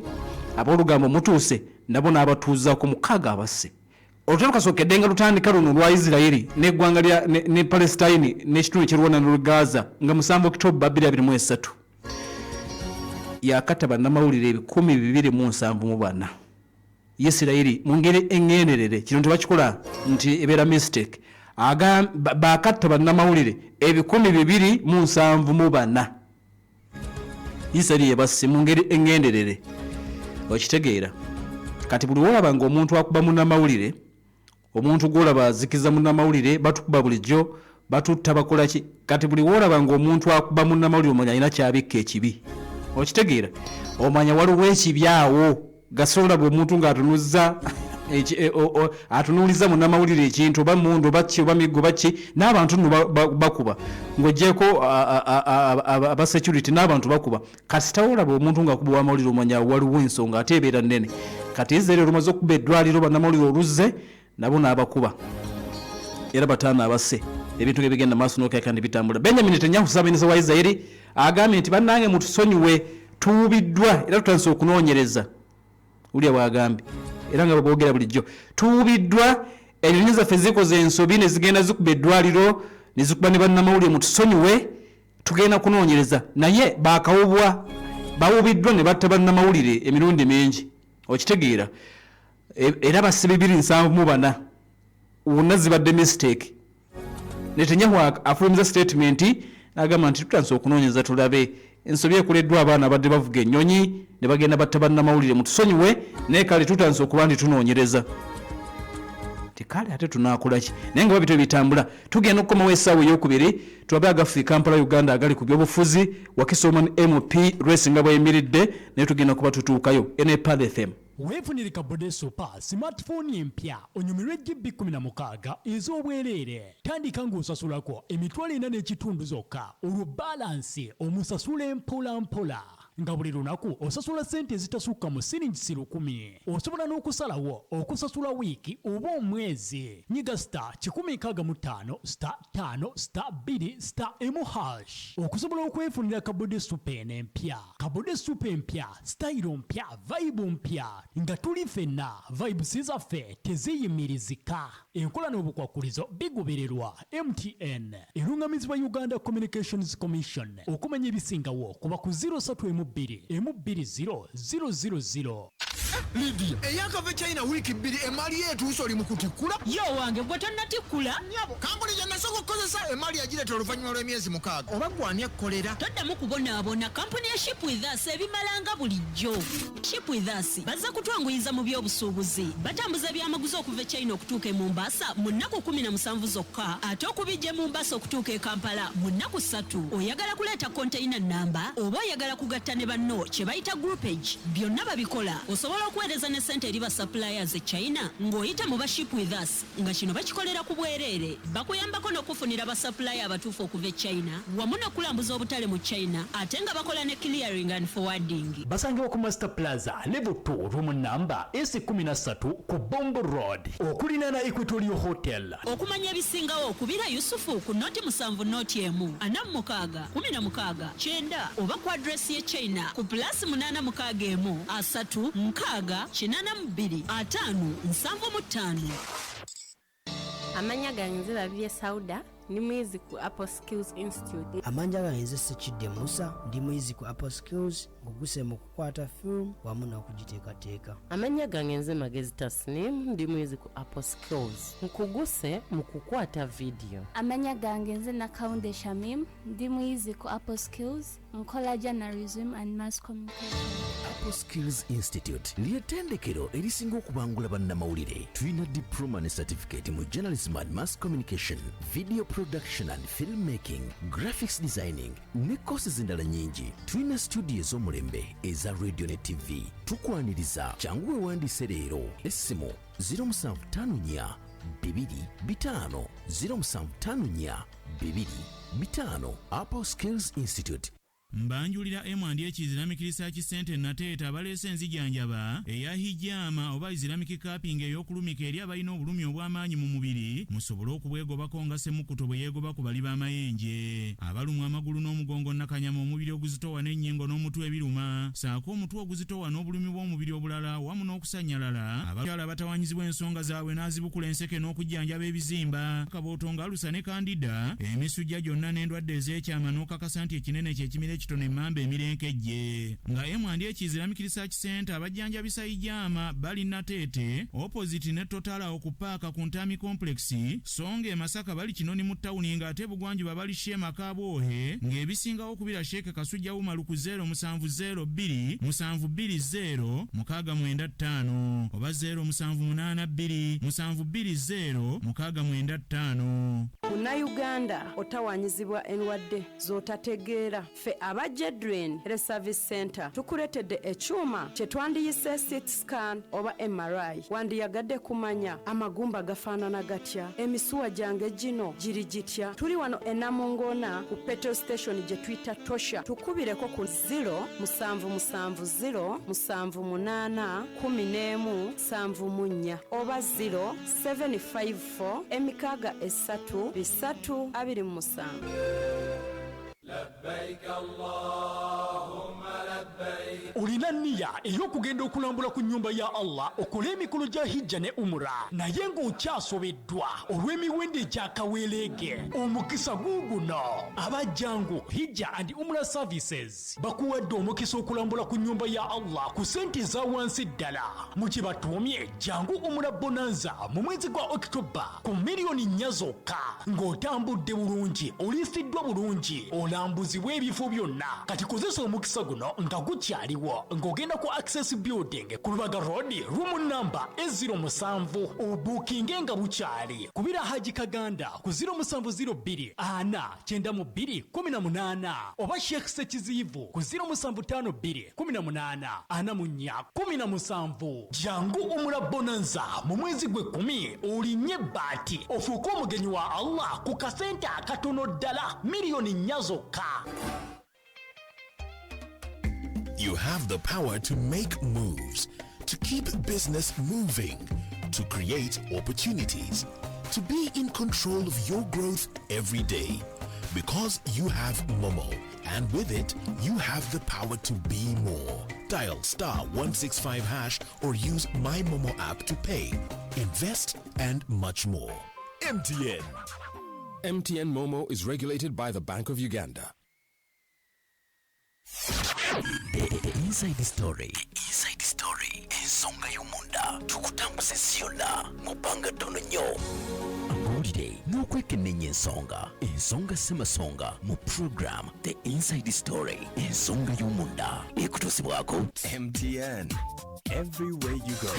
aboolugambo mutuuse nabo n'abatuuzaako 6 abasse olutalo kasookedde nga lutandika luno lwa Isirayiri n'eggwanga ne Palestine n'ekitundu ekirwana ne Gaza nga 7 Oktoba 2023 yakatta bannamawulire 274 Isirayiri mu ngeri eŋŋenderere kino tebakikola nti ebeera mistake bakatta bannamawulire 274 Isirayiri yebasse mu ngeri eŋŋenderere okitegeera kati buli wolaba ng'omuntu akuba munnamawulire omuntu gwolaba azikiza munnamawulire batukuba bulijjo batutta bakola ki kati buli wolaba ng'omuntu akuba munnamawulire omanya alina kyabikka ekibi okitegeera omanya waliwo ekibyawo gasobola bwe omuntu ng'atunuza atunuuliza munnamawulire ekintu oba mundu oba ki oba miggo baki n'abantu nno bakuba ng'oggyeko aba security n'abantu bakuba kati tawolaba omuntu ng'akuba wamawulire omanya waliwo ensonga ate ebeera nnene kati Isirayiri olumaze okuba eddwaliro bannamawulire oluzze nabo n'abakuba era 5 abasse ebintu ebigenda maaso n'okeka ne bitambula Benjamin Netanyahu ssabaminisita wa Isirayiri agambye nti bannange mutusonyiwe tuubiddwa era tutandise okunoonyereza ulya bwagambye era nga boogera bulijjo tuubiddwa enyonyi zaffe zikoze ensobi ne zigenda zikuba eddwaliro ne zikuba ne bannamawulire mutusonyiwe tugenda kunoonyereza naye baakawubwa bawubiddwa ne batta bannamawulire emirundi mingi okitegeera era basse 274 wonna zibadde mistake Netanyahu afulumiza statement n'agamba nti tutandise okunoonyereza tulabe ensobi ekoleddwa abaana abadde bavuga ennyonyi ne bagenda batta bannamawulire mutusonyiwe naye kale tutandise okuba nti tunoonyereza tikale ate tunaakola ki naye nga babito bitambula tugenda okukomawo essaawa ey'okubiri tulabe agafu Kampala Uganda agali ku byobufuzi Wakisoman MP Race nga bweyimiridde naye tugenda kuba tutuukayo NPAL FM weefunire kabode super smartphone empya onyumirwe GB 16 ez'obwereere tandika ng'osasulako emitwalo 4 n'ekitundu zokka olwo balansi omusasule mpola mpola nga buli lunaku osasula sente ezitasukka mu siringi 10 osobola n'okusalawo okusasula wiiki oba omwezi nyiga star 165 star 5 star 2 star #, okusobola okwefunira kabode super empya kabode super empya style mpya vibe mpya nga tuli ffenna vibes zaffe teziyimirizika enkola n'obukwakulizo bigubererwa MTN erungamizibwa Uganda Communications Commission okumanya ebisingawo kuba ku 031 Lydia eyakava China wiki 2 emali yetu oli mukutikula yo wange gwe tonnatikula nyabo kampuni gye nasoko kozesa emali yagireta oluvannyuma lw'emyezi 6 oba gwani akkolera toddamu kubonaabona kampuni ya Ship with Us ebimalanga bulijjo Ship with Us bazza kutwanguyiza mu by'obusuubuzi batambuza byamaguzi okuva China okutuuka e Mombasa mu nnaku 17 zokka ate okubijja Mombasa okutuuka e Kampala mu nnaku 3 oyagala kuleeta container namba oba oyagala kugatta ne banno kye bayita groupage byonna babikola osobola okuweereza ne ssente eri ba suppliers e China ng'oyita mu ba Ship with Us nga kino bakikolera ku bwereere bakuyambako n'okufunira ba supplier abatuufu okuva e China wamu n'okulambuza obutale mu China ate nga bakola ne clearing and forwarding basangibwa ku Master Plaza level 2 room number S13 ku Bombo Road okulina na Equatorial Hotel okumanya ebisingawo okubira Yusufu ku noti 7 noti emu 46 16 9 oba ku address ye China ku +8 emu 3 6 82 5 75 Amanya gange nze Babirye Sauda ndi muyizi ku Apple Skills Institute. Amanja gange nze Ssekidde Musa ndi muyizi ku Apple Skills nguguse mu kukwata film wamu n'okugiteekateeka. Amanya gange nze Magezi Tasnim ndi muyizi ku Apple Skills nkuguse mu kukwata video. Amanya gange nze Nakaunde Shamim ndi muyizi ku Apple Skills nkola journalism and mass communication. Apple Skills Institute ly'ettendekero erisinga okubangula bannamawulire. Tulina diploma ne certificate mu journalism and mass communication, video production and filmmaking, graphics designing ne courses endala nyingi. Tulina studio ez'omulembe eza radio ne TV. Tukwaniriza kyangu wewandiise leero essimu 0754 225 0754 225. Apple Skills Institute. Mbanjulira M&A Islamic Research Center nateeta abaleese enzijanjaba eya hijama oba Islamic Cupping ey'okulumika eri abalina obulumi obw'amaanyi mu mubiri musobole okubwegobako nga Ssemukuto bwe yeegoba ku bali b'amayenje. Abalumwa amagulu n'omugongo nakanyama omubiri oguzitowa n'ennyingo n'omutwe ebiruma saako omutwe oguzitowa n'obulumi bw'omubiri obulala wamu n'okusanyalala. Abakyala abatawanyizibwa ensonga zaabwe n'azibukula enseke n'okujjanjaba ebizimba kabooto ng'alusa ne kandida emisujja gyonna n'endwadde ez'ekyama n'okakasa nti ekinene ky'ekimira ekitono emmamba emirenkejje. Nga M&A Islamic Research Center abajjanjabisa hijama bali nateete opposite ne Total okupaaka ku Ntami Complex, Songa e Masaka bali Kinoni mu ttawuni ng'ate Bugwanjuba bali Shema Kabwohe ng'ebisingawo okubira Sheikh Kasujja Umaru ku 0702 720 695 oba 0782 720 695. Munnayuganda otawanyizibwa endwadde z'otategeera fe aba Jedren Service Center tukuletedde ekyuma kye twandiyise CT scan oba MRI. Wandiyagadde kumanya amagumba gafaanana gatya, emisuwa gyange gino giri gitya. Tuli wano e Namungona ku petrol station gye tuyita Tosha. Tukubireko ku 0770 78 11 oba 0754 emikaaga 3 327. لبيك اللهم لبيك. Olina nniya ey'okugenda okulambula ku nnyumba ya Allah okola emikolo gya hijja ne umura naye ng'okyasobeddwa olw'emiwendo egyakaweereege. Omukisa guuguno abajjangu hijja and umra services bakuwadde omukisa okulambula ku nnyumba ya Allah ku sente za wansi ddala mu kye batuumye jangu umra bonanza mu mwezi gwa Oktoba ku miliyoni 4 zokka ng'otambudde bulungi olisiddwa bulungi olambuzi bw'ebifo byonna. Kati kozesa omukisa guno nga gukyaliwo ng'ogenda ku Access Building ku Lubaga Road room number 07 obukinge nga bukyali. Kubira Haji Kaganda ku 0702 492 18 oba Sheikh Sekizivu ku 0752 18 17. Jangu umra bonanza mu mwezi gwe 10 olinye baati ofuuka omugenyi wa Allah ku kasente akatono ddala miliyoni 4 zokka. You have the power to make moves, to keep business moving, to create opportunities, to be in control of your growth every day. Because you have Momo, and with it, you have the power to be more. Dial *165# or use My Momo app to pay, invest, and much more. MTN. MTN Momo is regulated by the Bank of Uganda. The Inside Story. Inside Story. Ensonga y'omunda. Tukutambuze siyola. Mubanga tono nnyo. Amawulire n'okwekenneenya ensonga. Ensonga Ssemasonga mu program The Inside Story. Ensonga y'omunda. Ekutuusibwako MTN. Everywhere you go.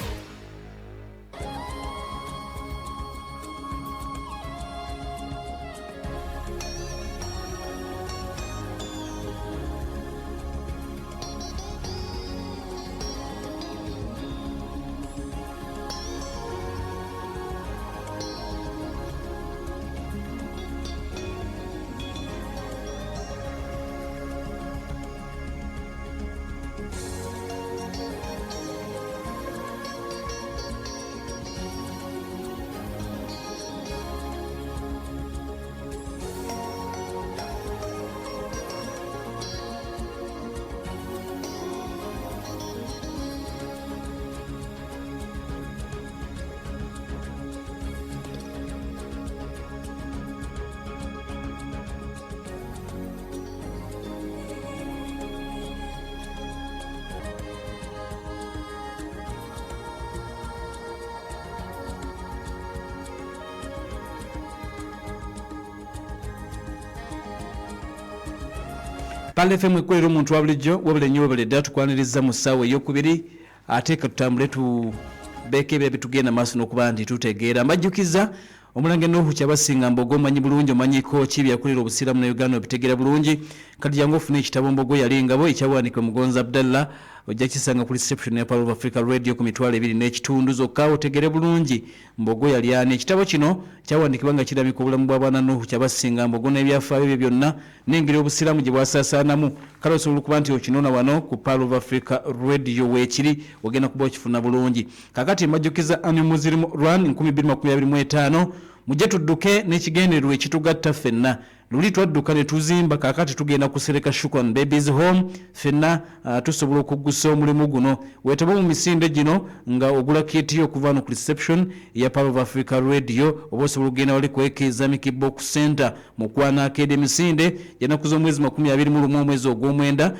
Pale FM ekolera omuntu wa bulijjo wabula nnyo wabula tukwaniriza mu ssaawa ey'okubiri ate ka tutambule tubeeko ebyo bitugenda maaso n'okuba nti tutegeera mbajjukiza omulange Nuhu Kyabasinga Mbogo manyi bulungi omanyiko ki byakulira obusiramu na Uganda obitegeera bulungi kati jangu ofune ekitabo Mbogo yali ngabo ekyawandiikibwa Mugonza Abdallah ojja kisanga ku reception ya Power of Africa Radio ku mitwalo 2 n'ekitundu zokka otegere bulungi Mbogo yali ani ekitabo kino kyawandiikibwa nga kirabika obulamu bw'abaana Nuhu Kyabasinga Mbogo n'ebyafaayo bye byonna n'engeri obusiramu gye bwasaasaanamu kale osobola okuba nti okinona wano ku Power of Africa Radio weekiri ogenda kuba okifuna bulungi kakati mbajjukiza ani muzirimu run 2025 mujje tudduke n'ekigendererwa ekitugatta ffenna luli twadduka ne tuzimba kakati tugenda kusereka Shukran Babies Home ffenna tusobola okuggusa omulimu guno weetaba mu misinde gino nga ogula kiti okuva no ku reception ya Power of Africa Radio oba osobola okugenda wali ku Islamic Box Center mu Kwana Academy misinde janaku z'omwezi 21 omwezi ogw'omwenda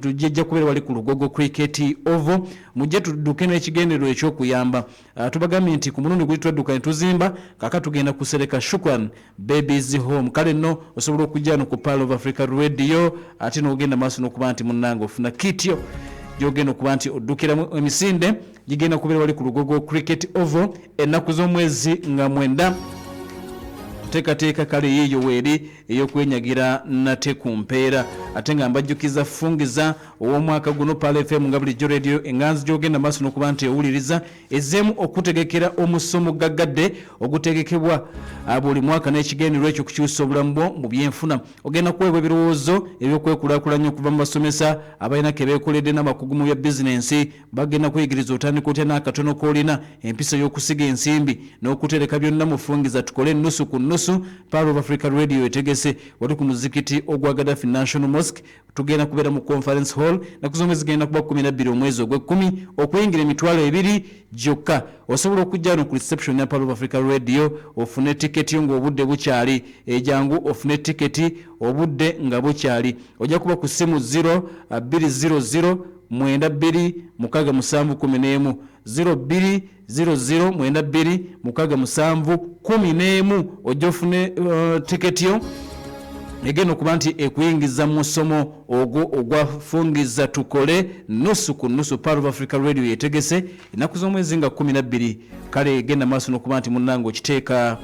tujja kubeera wali ku Lugogo Cricket Oval mujje tudduke n'ekigendererwa eky'okuyamba tubagambye nti ku mulundi guli twadduka ne tuzimba kakati tugenda kusereka Shukran Babies Home kale no osobola okujja no ku Power of Africa Radio ate n'ogenda maaso n'okuba nti munnange ofuna kityo gy'ogenda okuba nti oddukiramu emisinde gigenda kubeera wali ku Lugogo Cricket Oval ennaku z'omwezi nga 9 teekateeka kale yiyo weeri ey'okwenyagira nate ku mpeera ate nga mbajjukiza fungiza ow'omwaka guno Pal FM nga bulijjo radio enganzi gy'ogenda maaso n'okuba nti owuliriza ezzeemu okutegekera omusomo gaggadde ogutegekebwa buli mwaka n'ekigendererwa ekyo kukyusa obulamu bwo mu byenfuna ogenda kuweebwa ebirowoozo ebyokwekulaakulanya okuva mu basomesa abalina ke beekoledde n'amakugu mu bya bizinensi bagenda kuyigiriza otandika otya n'akatono k'olina empisa y'okusiga ensimbi n'okutereka byonna mu fungiza tukole nnusu ku nnusu Power of Africa Radio etegese wali ku muzikiti ogwa Gaddafi National Mosque tugenda kubeera mu conference hall nakuzomwe zigenda kuba 12 omwezi ogw'ekumi okuyingira emitwalo 2 gyokka osobola okujja no ku reception ya Power of Africa Radio ofune tiketi ngo obudde bukyali ejangu ofune tiketi obudde nga bukyali ojja kuba ku simu 0200 92 0200 ojofune tiketi yo egeno okuba nti ekuyingiza mu musomo ogwo ogwafungiza tukole nusu ku nusu Power of Africa Radio yetegese ennaku z'omwezi nga 12 kale egenda maaso n'okuba nti munnange okiteeka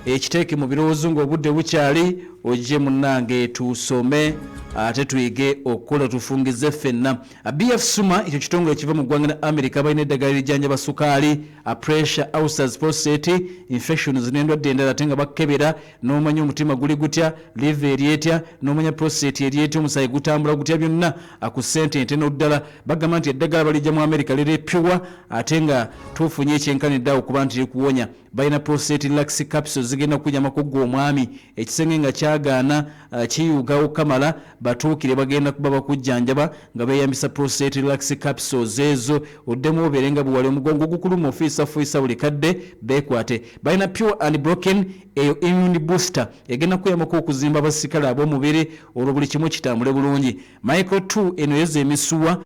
ekiteeke mu birowoozo ng'obudde bukyali ojje munnange tusome ate tuyige okukola tufungize ffenna BF Suma ekyo kitongole ekiva mu ggwanga lya America balina eddagala erijjanjaba sukaali pressure ulcers prostate infections n'endwadde endala ate nga bakebera n'omanya omutima guli gutya liver eryetya n'omanya prostate eryetya omusaayi gutambula gutya byonna ku ssente nteno ddala bagamba nti eddagala balijja mu America liri pure ate nga tufunye ekyenkanidde awo kuba nti likuwonya balina prostate lax capsules zigenda kujjama kuggwa omwami ekisenge nga kyagaana kiyugawo kamala batuukire bagenda kuba bakujjanjaba nga beeyambisa prostate lax capsules ezo oddemu obeerenga buwale omugongo gukuluma ofiisa buli kadde beekwate balina pure and broken eyo immune booster egenda kuyambako okuzimba abasikale ab'omubiri olwo buli kimu kitambule bulungi Michael 2 eno yezo emisuwa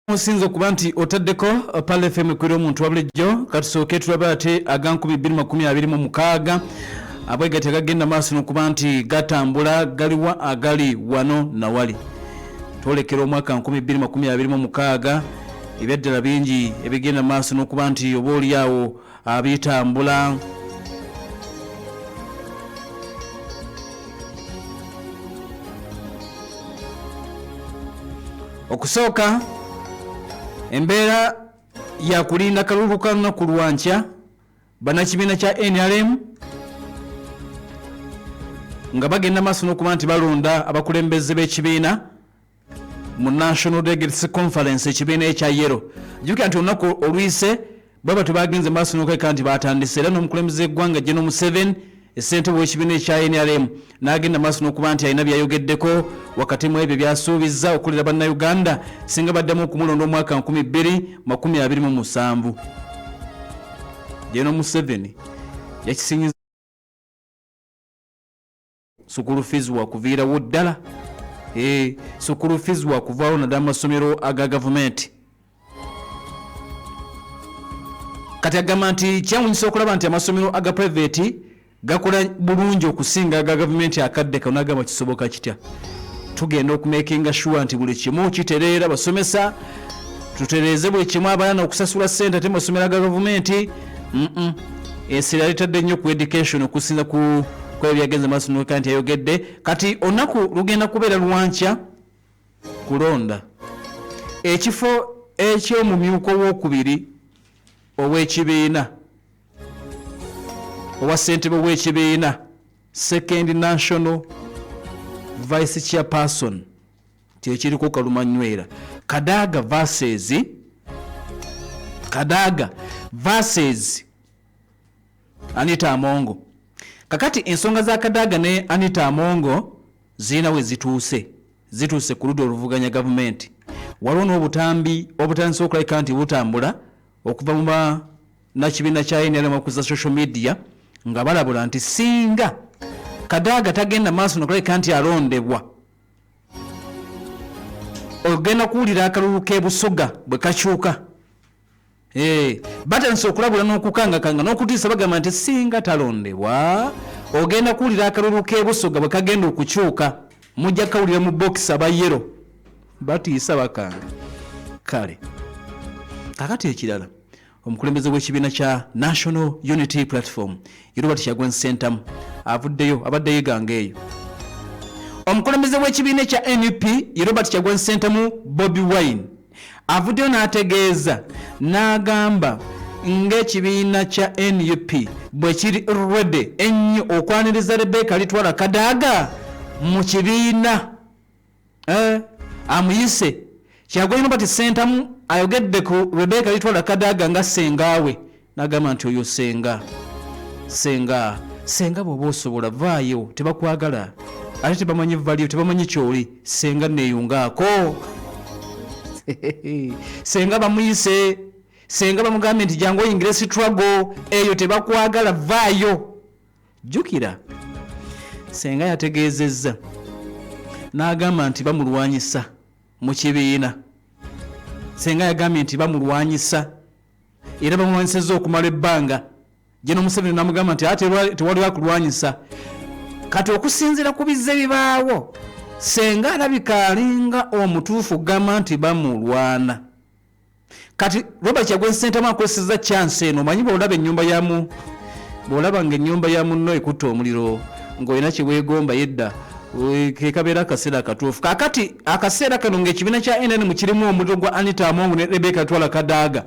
Musinzo kuba nti otaddeko Pal FM kwira omuntu wabulijjo katusooke tulaba ate agankumi 2026 abwegate gagenda maaso nokuba nti gatambula galiwa agali wano na wali twolekera omwaka 2026 ebyaddala bingi ebigenda maaso nokuba nti oba oliawo abitambula okusooka embeera ya kulinda kalulu ka lunaku lwankya bannakibiina kya NRM nga bagenda maaso n'okuba nti balonda abakulembeze b'ekibiina mu National Delegates Conference ekibiina ekya Yero. Jjukira nti olunaku oluyise baba tebagenze maaso n'okweka nti batandise era n'omukulembeze eggwanga General Museveni essentebe w'ekibiina ekya NRM n'agenda maaso n'okuba nti alina byayogeddeko wakati mu ebyo byasuubiza okulira bannayuganda singa baddamu okumulonda omwaka 2027. General Museveni yakisinyiza sukulu fees wakuviirawo ddala sukulu fees wakuvaawo naddala amasomero aga gavumenti. Kati agamba nti kyawunyisa okulaba nti amasomero aga private gakola bulungi okusinga aga gavumenti akadde kano agamba kisoboka kitya. Tugenda okumakinga sure nti buli kimu kitereera basomesa tutereeze buli kimu abaana okusasula ssente ate masomero aga gavumenti ensira litadde nnyo ku education okusinza ku ebyagenze maaso n'okweka nti ayogedde. Kati olunaku lugenda kubeera lwankya kulonda ekifo eky'omumyuka ow'okubiri ow'ekibiina owa ssentebe w'ekibiina second national vice chairperson kyekiriko Kalumanywera Kadaga versus Anita Amongo. Kakati ensonga za Kadaga ne Anita Amongo zina we zituuse ku ludda oluvuganya gavumenti. Waliwo n'obutambi obutandise okulabika nti butambula okuva mu nakibiina kya NRM okuza social media nga balabula nti singa Kadaga tagenda maaso nokulabika nti alondebwa ogenda kuwulira akalulu k'ebusoga bwe kakyuka. Batandise okulabula n'okukangakanga n'okutiisa bagamba nti singa talondebwa ogenda kuwulira akalulu k'ebusoga bwe kagenda okukyuka mujja kawulira mu box aba Yero batiisa bakanga. Kale kakati ekirala omukulembeze w'ekibiina kya National Unity Platform Robert Kyagulanyi Ssentamu avuddeyo abaddeyo ganga eyo. Omukulembeze w'ekibiina kya NUP Robert Kyagulanyi Ssentamu Bobi Wine avuddeyo n'ategeeza n'agamba ng'ekibiina kya NUP bwe kiri ready ennyo okwaniriza Rebecca Litwala Kadaga mu kibiina amuyise. Kyagulanyi Robert Ssentamu ayogedde ku Rebecca Litwala Kadaga nga sengaawe n'agamba nti oyo senga bw'oba osobola vaayo tebakwagala ate tebamanyi value tebamanyi kyoli senga neeyungaako. Senga bamuyise senga bamugambe nti jangu oyingire struggle eyo tebakwagala vaayo. Jjukira senga yategeezezza n'agamba nti bamulwanyisa mu kibiina. Senga yagambye nti bamulwanyisa era bamulwanyisizza okumala ebbanga. General Museveni n'amugamba nti ate tewali wakulwanyisa. Kati okusinziira ku bizze ebibaawo senga alabika alinga omutuufu gamba nti bamulwana. Kati Robert Kyagulanyi Ssentamu akozesezza chance eno omanyi bw'olaba ng'ennyumba ya munno ekutta omuliro ng'olina kyeweegomba yedda kekabeera akaseera akatuufu. Kakati akaseera kano ng'ekibiina kya NRM kirimu omuliro gwa Anita Amongo ne Rebecca Litwala Kadaga.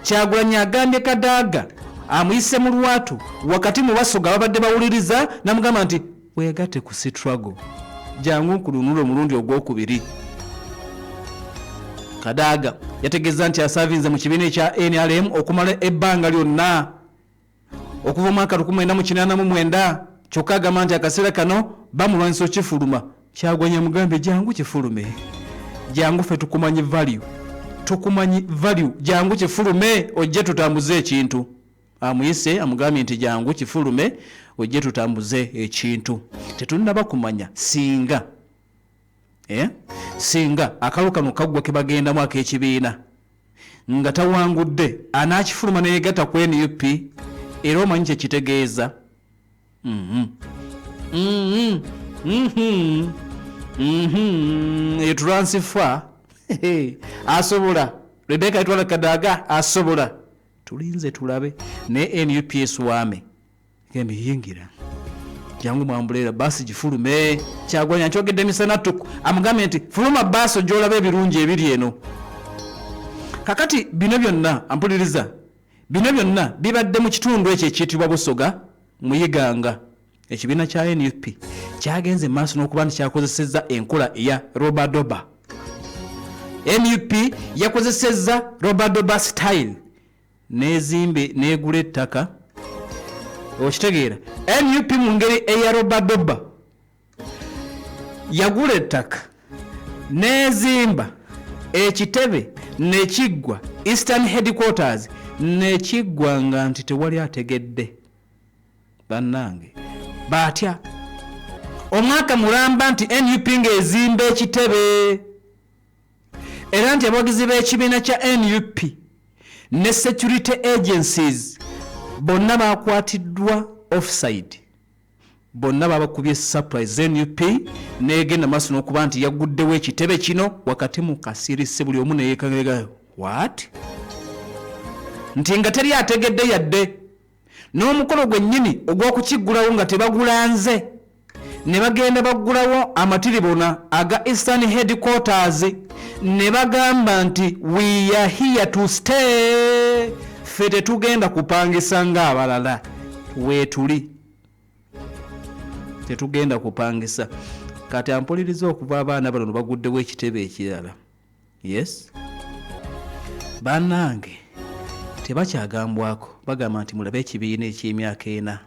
Kyagulanyi agambye Kadaga amuyise mu lwatu wakati mu basoga babadde bawuliriza namugamba nti weegatte ku struggle jangu nkulunula omulundi ogwokubiri. Kadaga yategeeza nti asavinze mu kibiina ekya NRM okumala ebbanga lyonna okuva omwaka 1989 kyokka agamba nti akaseera kano bamulwanyisa okifuluma. Kyagulanyi amugambe jangu kifulume jangu ffe tukumanyi value jangu kifulume ojje tutambuze ekintu. Amuyise amugambye nti jangu kifulume ojje tutambuze ekintu. Tetunnaba kumanya singa singa akalulu kano kaggwa ke bagendamu ak'ekibiina nga tawangudde anaakifuluma neyegatta ku NUP era omanyi kye kitegeeza etulansifa asobola Rebecca etwala Kadaga asobola tulinze tulabe ne NUP eswame kembe yingira jangu mwambulera basi gifulume Kyagwanya nkyogedde misana tuku amugambe nti fuluma basi gy'olaba ebirungi ebiri eno kakati bino byonna ampuliriza bino byonna bibadde mu kitundu ekyo ekiyitibwa Busoga Muyiganga ekibiina kya NUP kyagenze maaso n'okuba nti kyakozesezza enkola eya Robadoba NUP yakozesezza Robadoba style n'ezimbe n'egula ettaka okitegeera NUP mu ngeri eya Robadoba yagula ettaka n'ezimba ekitebe nekiggwa Eastern Headquarters nekiggwa nga nti tewali ategedde bannange batya omwaka mulamba nti NUP ng'ezimba ekitebe era nti abawagizi b'ekibiina kya NUP ne security agencies bonna bakwatiddwa offside bonna babakubye surprise NUP negenda maaso n'okuba nti yaguddewo ekitebe kino wakati mu kasirise buli omu neyeekanga what nti nga teri ategedde yadde n'omukolo gwennyini ogw'okukiggulawo nga tebagulanze ne bagenda baggulawo amatiribona aga Eastern Headquarters ne bagamba nti we are here to stay ffe tetugenda kupangisa ng'abalala weetuli tetugenda kupangisa kati ampuliriza okuva abaana bano baguddewo ekitebe ekirala yes bannange tebakyagambwako bagamba nti mulabe ekibiina eky'emyaka 4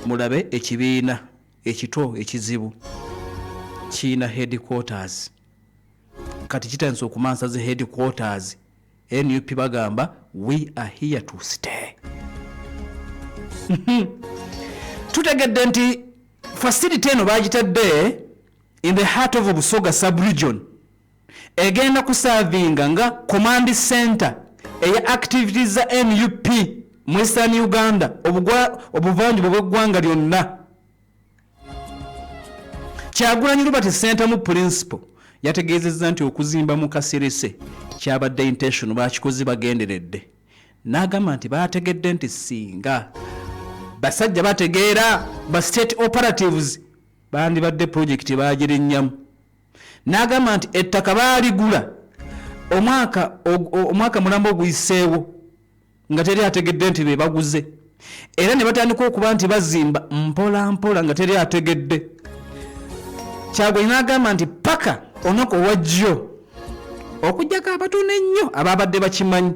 mulabe ekibiina ekito ekizibu kiina headquarters kati kitandise okumansa ze headquarters NUP bagamba we are here to stay tutegedde nti facility eno bagitadde in the heart of Busoga sub-region egenda kusavinga nga command center eya activities za NUP mu Eastern Uganda obuvanjuba bw'eggwanga lyonna Kyagulanyi Robert Center mu principal yategeezezza nti okuzimba mu Kasirese kyabadde intention bakikoze bagenderedde n'agamba nti bategedde nti singa basajja bategeera ba state operatives bandibadde project bagirinyamu n'agamba nti ettaka baaligula omwaka mulamba oguyiseewo nga teri ategedde nti be baguze era ne batandika okuba nti bazimba mpola mpola nga teri ategedde Kyagwanya n'agamba nti paka onako wajjo okujjako abatono ennyo ababadde bakimanyi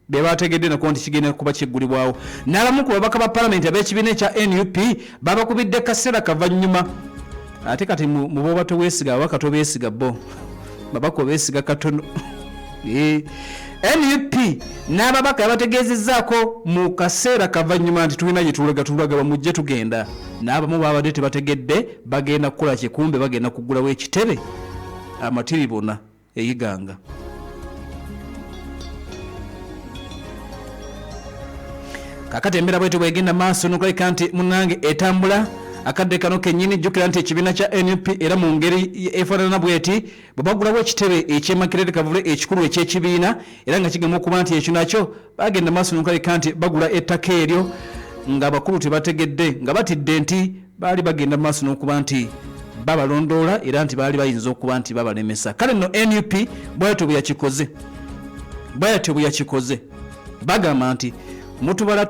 be bategedde nako nti kigenda kuba kiggulibwawo n'abamu ku babaka ba palamenti ab'ekibiina ekya NUP babakubidde kaseera kavanyuma ate kati mu booba toweesiga ababaka tobeesiga bo babaka obeesiga katono NUP n'ababaka abategeezezzaako mu kaseera kavanyuma nti tulina gye tulaga bamujje tugenda n'abamu babadde tebategedde bagenda kukola kikumbe bagenda kuggulawo ekitebe amatiribona eyiganga kakati embeera bwete bwegenda maaso nokulabika nti munnange etambula akadde kano kennyini jjukira nti ekibiina kya NUP era mu ngeri efaanana bweti bwe bagulawo ekitebe eky'Emakerere Kavule ekikulu eky'ekibiina era nga kigema okuba nti ekyo nakyo bagenda maaso nokulabika nti bagula ettaka eryo nga abakulu tebategedde nga batidde nti baali bagenda maaso n'okuba nti babalondoola era nti baali bayinza okuba nti babalemesa kale nno NUP bwetyo bwe yakikoze bagamba nti mutubala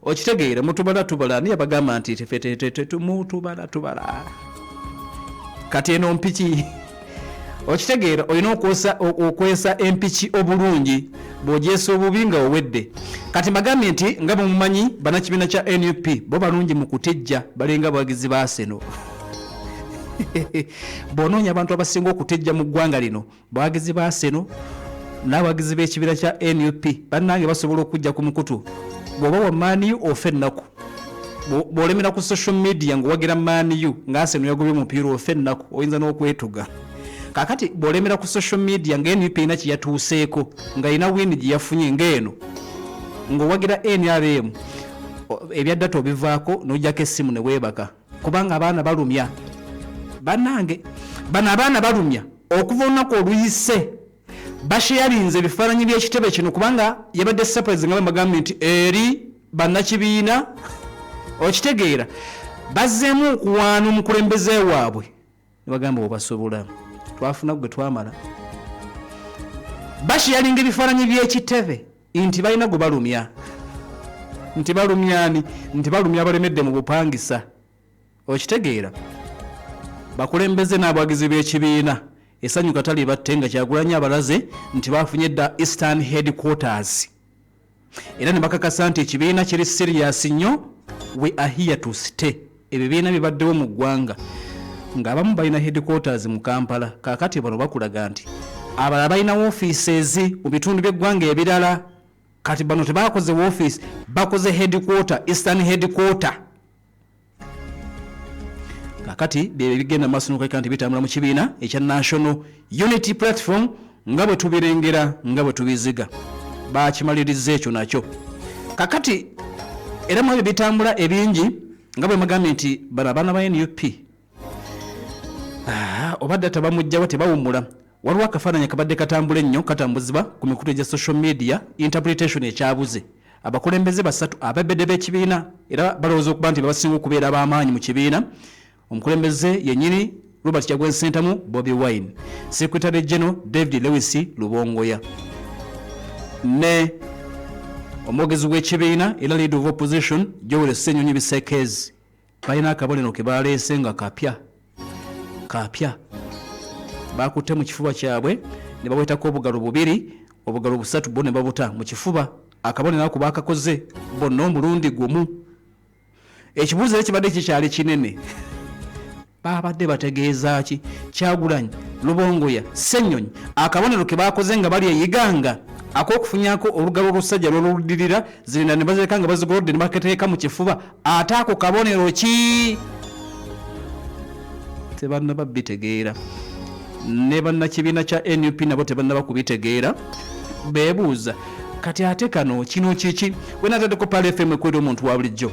okitegeera mutubala niye bagamba nti mutubala kati eno mpiki okitegeera olina okwesa empiki obulungi bw'ogyesa obubi nga owedde kati bagambye nti nga bwemumanyi bannakibiina kya NUP bo balungi mu kutejja balinga abawagizi ba Arsenal bw'onoonya abantu abasinga okutejja mu ggwanga lino bawagizi ba Arsenal n'abawagizi b'ekibiina kya NUP bannange basobola okujja ku mukutu bw'oba wa Man U ofa ennaku bwolemera ku social media ng'owagira Man U ng'Arsenal yagobye omupiira ofennaku oyinza n'okwetuga. Kaakati bwolemera ku social media ng'NUP erina kye yatuuseeko nga erina wini gye yafunye ng'eno ng'owagira NRM ebya data obivaako n'ojjako essimu ne weebaka kubanga abaana balumya. Bannange bano abaana balumya okuva olunaku oluyise basharinze ebifaananyi by'ekitebe kino kubanga yabadde surprise nga bamagambye nti eri bannakibiina okitegeera bazzeemu okuwaana omukulembeze waabwe ne bagamba obasobola twafuna gwe twamala basharinga ebifaananyi by'ekitebe nti balina gwe balumya nti balumyani nti balumya balemedde mu bupangisa okitegeera bakulembeze n'abawagizi b'ekibiina essanyu katali batte nga Kyagulanyi abalaze nti bafunye dda Eastern Headquarters era ne bakakasa nti ekibiina kiri serious nnyo. We are here to stay. Ebibiina bibaddewo mu ggwanga ng'abamu balina headquarters mu Kampala kaakati bano bakulaga nti abalala balina offices mu bitundu by'eggwanga ebirala kati bano tebakoze office bakoze headquarter Eastern Headquarter. Kakati bye bigenda maaso n'okuleka nti bitambula mu kibiina ekya National Unity Platform nga bwe tubirengera nga bwe tubiziga baakimaliriza ekyo nakyo. Kakati era mu bitambula ebingi nga bwe magambye nti bano abaana ba NUP obadde tabamujjawo tebawumula. Waliwo akafaananyi kabadde katambula ennyo katambuzibwa ku mikutu egya social media interpretation ekyabuze. Abakulembeze basatu ababedde b'ekibiina era balowooza okuba nti basinga okubeera ab'amaanyi mu kibiina. Omukulembeze yennyini Robert Kyagulanyi Ssentamu Bobi Wine, Secretary General David Lewis Lubongoya ne omwogezi w'ekibiina era Leader of Opposition Joel Ssenyonyi Bisekezi balina akabonero ke baleese nga kapya bakutte mu kifuba kyabwe ne babwetako obugalo bubiri obugalo busatu bo ne babuta mu kifuba akabonero ako bakakoze bonna omulundi gumu. Ekibuuzo ekibadde kikyali kinene babadde bategeeza ki Kyagulanyi Lubongoya Ssenyonyi akabonero ke bakoze nga bali eyiganga ak'okufunyako olugalo lusajja lw'oluddirira zirina ne bazireka nga bazigolodde ne baketeeka mu kifuba ate ako kabonero ki tebannaba bitegeera ne bannakibiina kya NUP nabo tebannaba kubitegeera beebuuza kati ate kano kino kiki wenataddeko Pale FM ekwera omuntu wa bulijjo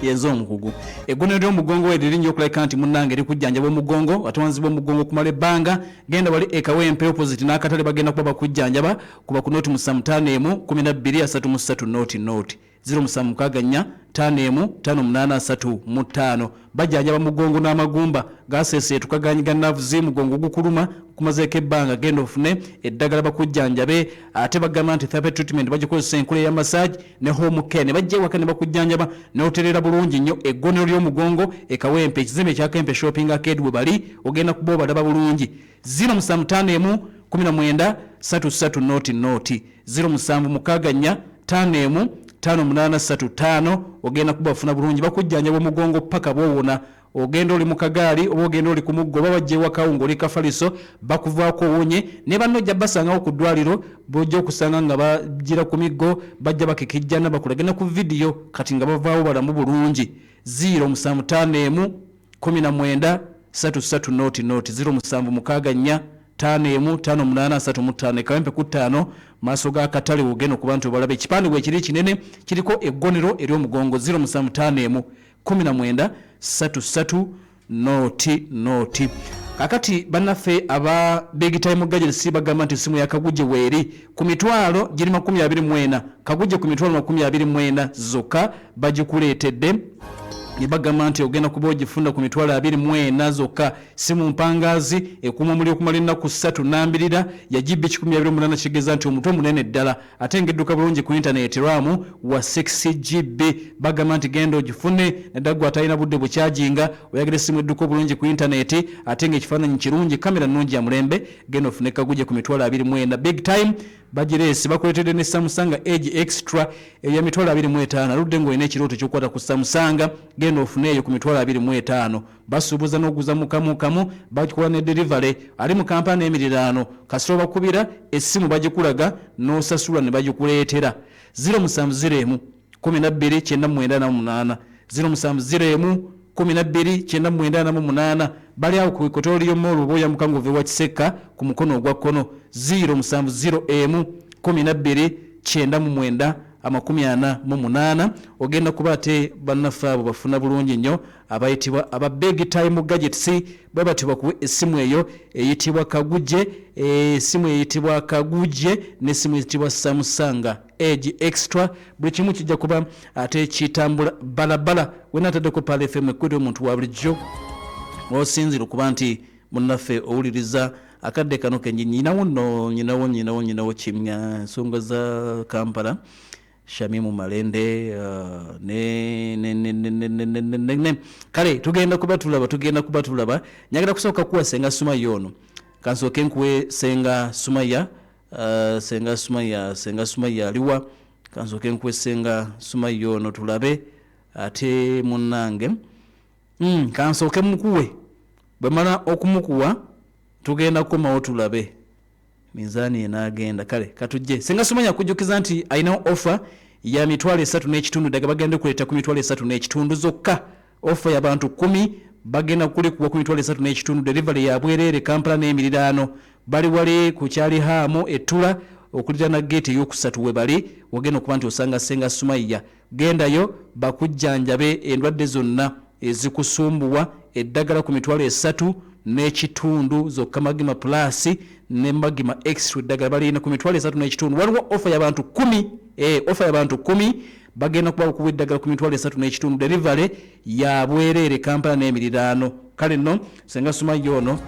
yenzo omukugu eggone ly'omugongo eriri nnyo okulabika nti munnange erikujjanjaba omugongo atuwanzibwa omugongo okumala ebbanga genda wali ekawempe opposite n'akatale bagenda kuba bakujjanjaba kuba ku noti 51233 noti 0764 bajjanjaba mugongo n'amagumba gaseeseetuka ganyiga navuzi mugongo gukuluma kumazeeko ebbanga genda ofune eddagala bakujjanjabe ate bagamba nti therapy treatment bagikozesa enkula ya massage ne home care ne bajja ewaka ne bakujjanjaba n'oterera bulungi nnyo eggonero ly'omugongo ekawempe ekizimbe ekyakempe shopping arcade bwe bali ogenda kuba obalaba bulungi 0765 noti 0764 ogenda kuba bafuna bulungi bakujjanjaba omugongo paka bwowona ogenda oli mu kagaali oba ogenda oli ku muggo oba bajja ewaka ng'oli kafaliso bakuvaako owonye ne bannojja basangawo ku ddwaliro bojja okusanga nga bagira ku miggo bajja bakekejjana bakulagana ku vidiyo kati nga bavaawo balamu bulungi 0765 noti 0764 kawempe ku 5 maaso ga katale ogenda okuba nti obalabe ekipande bwe kiri kinene kiriko eggonero ery'omugongo 0765 noti. Kakati bannaffe aba big time gadgets bagamba nti simu ya Kaguje weeri ku mitwalo giri 24 Kaguje ku mitwalo 24 zokka bagikuleetedde ne bagamba nti ogenda kuba ogifunda ku mitwalo 24 zokka. Simu mpangazi ekuma omuli okumala ennaku 3 n'ambirira ya GB 128 kigeza nti omuto munene ddala ate ng'edduka bulungi ku internet RAM wa 6 GB bagamba nti genda ogifune neddaggwa atalina budde bukyajinga oyagala simu edduka bulungi ku internet ate ng'ekifaananyi kirungi kamera nnungi ya mulembe genda ofune Kaguje ku mitwalo 24 big time bagiresi bakuletedde ne Samsung Edge Extra eya mitwalo 25 ludde ng'olina ekirooto ky'okukwata ku Samsung genda ofune eyo ku mitwalo 25 basuubuza n'oguza mukamu bakikola ne delivery ali mu kampani emirirano kasito bakubira essimu bagikulaga n'osasula ne bagikuleetera 0701 12 998 0701 12 bali awo ku Equatorial Mall Oboya Mukango wa Kiseka ku mukono ogwa kkono 0701 12 48 ogenda kuba ate bannaffe abo bafuna bulungi nnyo abayitibwa aba big time gadgets babatibwa ku essimu eyo eyitibwa Kaguje, essimu eyitibwa Kaguje n'essimu eyitibwa Samsung Edge Extra. Buli kimu kijja kuba ate kitambula balabala wena ataddeko Pale FM ekkudde omuntu wa bulijjo osinzira okuba nti munnaffe owuliriza akadde kano ke nyinawo kimya nsonga za Kampala Shamimu Malende kale tugenda kuba tulaba nyagala kusooka kuwa Senga Sumaya ono kansooke nkuwe Senga Sumaya Senga Sumaya aliwa kansooke nkuwe Senga Sumaya ono tulabe ate munnange kansooke mukuwe bwe mala okumukuwa tugenda kukomawo tulabe minzani enagenda kale katujje Senga Sumaya kujjukiza nti ayina offer ya 3.5 daga bagenda kuleta ku 3.5 zokka offer ya bantu 10 bagenda kulikuwa ku 3.5 delivery ya bwerere Kampala n'emiriraano bali wali ku kyali haamu etula okulira na gate y'okusatu we bali wagenda okuba nti osanga Senga Sumaya gendayo bakujjanjabe endwadde zonna ezikusumbuwa eddagala ku 3.5 zokka Magima Plus ne Magima Extra eddagala balina ku 3.5 waliwo offer ya bantu 10 offer ya bantu 10 bagenda kuba okuwa eddagala ku 3.5 delivery ya bwerere Kampala n'emiriraano kale nno Senga Sumaya ono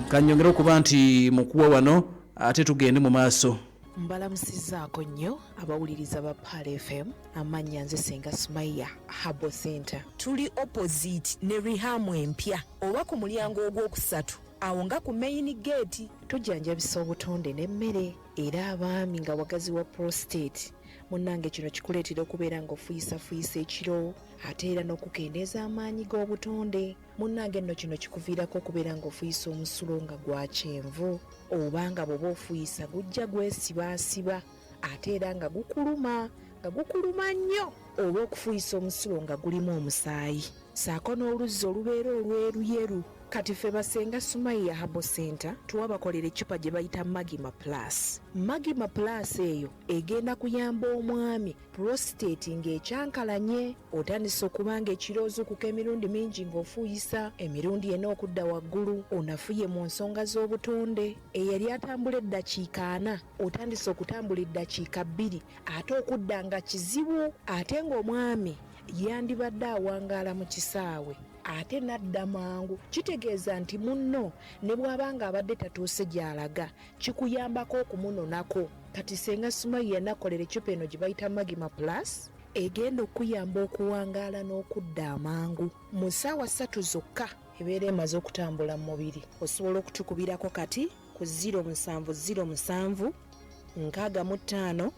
kanyongera okuba nti mukuwa wano ate tugende mu maaso. Mbalamusizaako nnyo abawuliriza ba Pale FM amannya nze Senga Sumaya Habo Center. Tuli opposite ne Rihamu empya oba ku mulyango ogwokusatu awo nga ku main gate. Tujjanjabisa obutonde n'emmere era abaami nga wagazi wa prostate. Munnange kino kikuleetera okubeera ng'ofuuyisa ekiro ate era n'okukendeeza amaanyi g'obutonde. Munnange nno kino kikuviirako okubeera ng'ofuuyisa omusulo nga gwa kyenvu oba nga bw'oba ofuuyisa gujja gwesibaasiba ate era nga gukuluma nnyo oba okufuuyisa omusulo nga gulimu omusaayi saako n'oluzzi olubeera olweruyeru. Kati ffe ba Senga Sumaya Habo Center tuwa bakolera eccupa gye bayita Magima Plus. Magima Plus eyo egenda kuyamba omwami prostate ng'ekyankalanye otandise okubanga ekiroozi okuka emirundi mingi ng'ofuuyisa emirundi ena okudda waggulu onafuye mu nsonga z'obutonde eyali atambula eddakiika 4 otandise okutambula eddakiika 2 ate okudda nga kizibu ate ng'omwami yandibadde awangaala mu kisaawe ate nadda mangu. Kitegeeza nti munno ne bw'abanga abadde tatuuse gy'alaga kikuyambako okumunonako. Kati Senga Sumaya nakolera eccupa eno gye bayita Magima Plus egenda okuyamba okuwangaala n'okudda amangu mu ssaawa 3 zokka ebeera emaze okutambula mu mubiri. Osobola okutukubirako kati ku 0707 65 24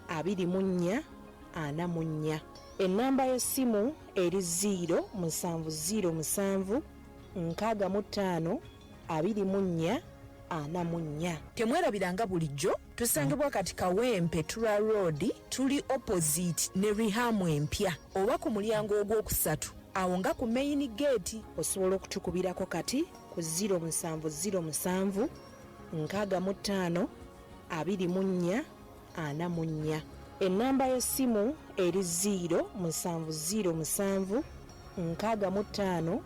44. Ennamba y'essimu eri 0707 65 24 44. Temwerabiranga bulijjo tusangibwa kati Kawempe Tura Road tuli opposite ne Rihamu empya oba ku mulyango ogwokusatu awo nga ku main gate. Osobola okutukubirako kati ku 0707 65 24 44. Ennamba y'essimu eri 0707 65 24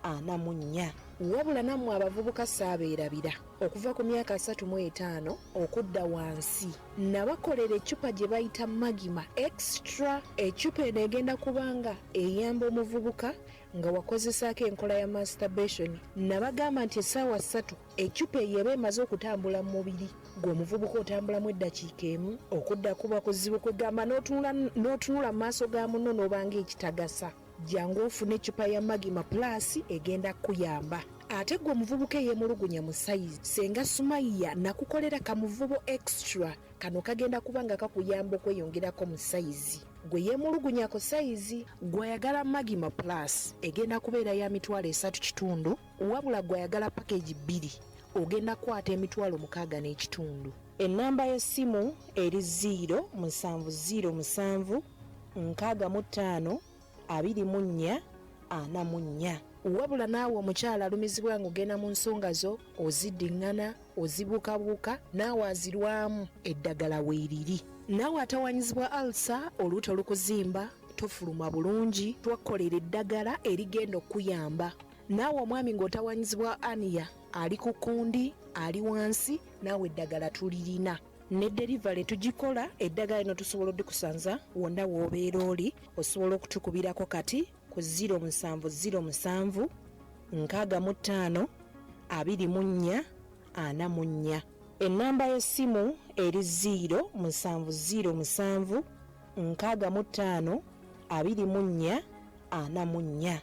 44. Wabula nammwe abavubuka saabeerabira okuva ku myaka 35 okudda wansi nabakolera eccupa gye bayita Magima Extra. Eccupa eno egenda kubanga eyamba omuvubuka nga wakozesaako enkola ya masturbation. Nabagamba nti essaawa 3 eccupa eyo eba emaze okutambula mu mubiri gw'omuvubuka otambulamu eddakiika emu okudda kuba kuzibu kwegamba n'otunula mu maaso ga munno n'obanga ekitagasa. Jangu ofune eccupa ya Magima Plus egenda kuyamba. Ate gwe omuvubuka eyeemulugunya mu sayizi Senga Sumaya nakukolera Kamuvubo Extra kano kagenda kubanga kakuyamba okweyongerako mu sayizi. Gwe yeemulugunya ku sayizi gw'ayagala Magima Plus egenda kubeera ya 3.5 wabula gw'ayagala package 2 ogenda kwata 6.5. Ennamba y'essimu eri 07007 65 24 44. Wabula naawe omukyala alumizibwa ng'ogenda mu nsonga zo oziddiŋŋana ozibuukabuuka naawe azirwamu eddagala weeriri. Naawe atawanyizibwa alsa oluuto olukuzimba tofuluma bulungi twakolera eddagala erigenda okuyamba. Naawe omwami ng'otawanyizibwa aniya ali ku kundi ali wansi naawe eddagala tulirina. Ne delivery tugikola eddagala lino tusobola oddikusanza wonna w'obeera oli osobola okutukubirako kati ku 07007 65 24 44. Ennamba y'essimu eri 07007 65 24 44.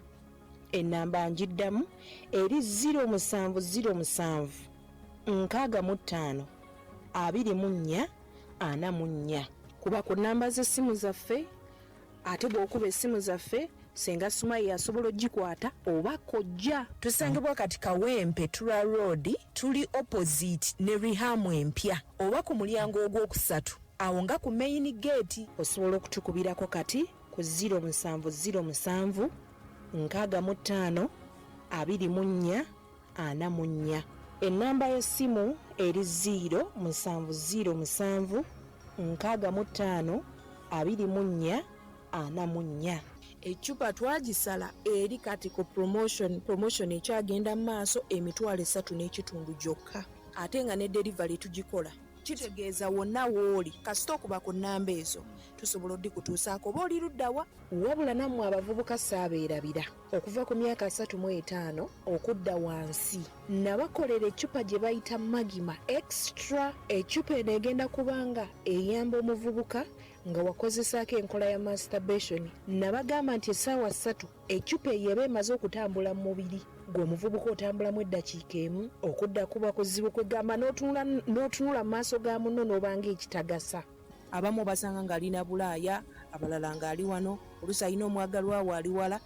Ennamba njiddamu eri 07007 65 24 44. Kuba ku nnamba z'essimu zaffe ate bw'okuba essimu zaffe Senga Sumaya asobola ogikwata oba kojja. Tusangibwa kati Kawempe Tura Road, tuli opposite ne Rihamu empya oba ku mulyango ogwokusatu awo nga ku main gate. Osobola okutukubirako kati ku 07007 65 24 44. Ennamba y'essimu eri 07007 65 24 44. Echupa twagisala eri kati ku promotion ekyagenda mu maaso emitwalo 3 n'ekitundu gyokka. Ate nga ne delivery tugikola. Kitegeeza wonna wooli kasita okuba ku nnamba ezo tusobola oddikutuusaako oba oli luddawa. Wabula nammwe abavubuka saabeerabira okuva ku myaka 35 okudda wansi nabakolera eccupa gye bayita Magima Extra. Eccupa eno egenda kubanga eyamba omuvubuka nga wakozesaako enkola ya masturbation. Nabagamba nti essaawa 3 eccupa eyo eba emaze okutambula mu mubiri gw'omuvubuka otambulamu eddakiika emu okudda kuba kuzibu kwegamba n'otunula mu maaso ga munno n'obanga ekitagasa. Abamu basanga ng'alina bulaaya, abalala ng'ali wano, oluusi alina omwagalwa we ali wala,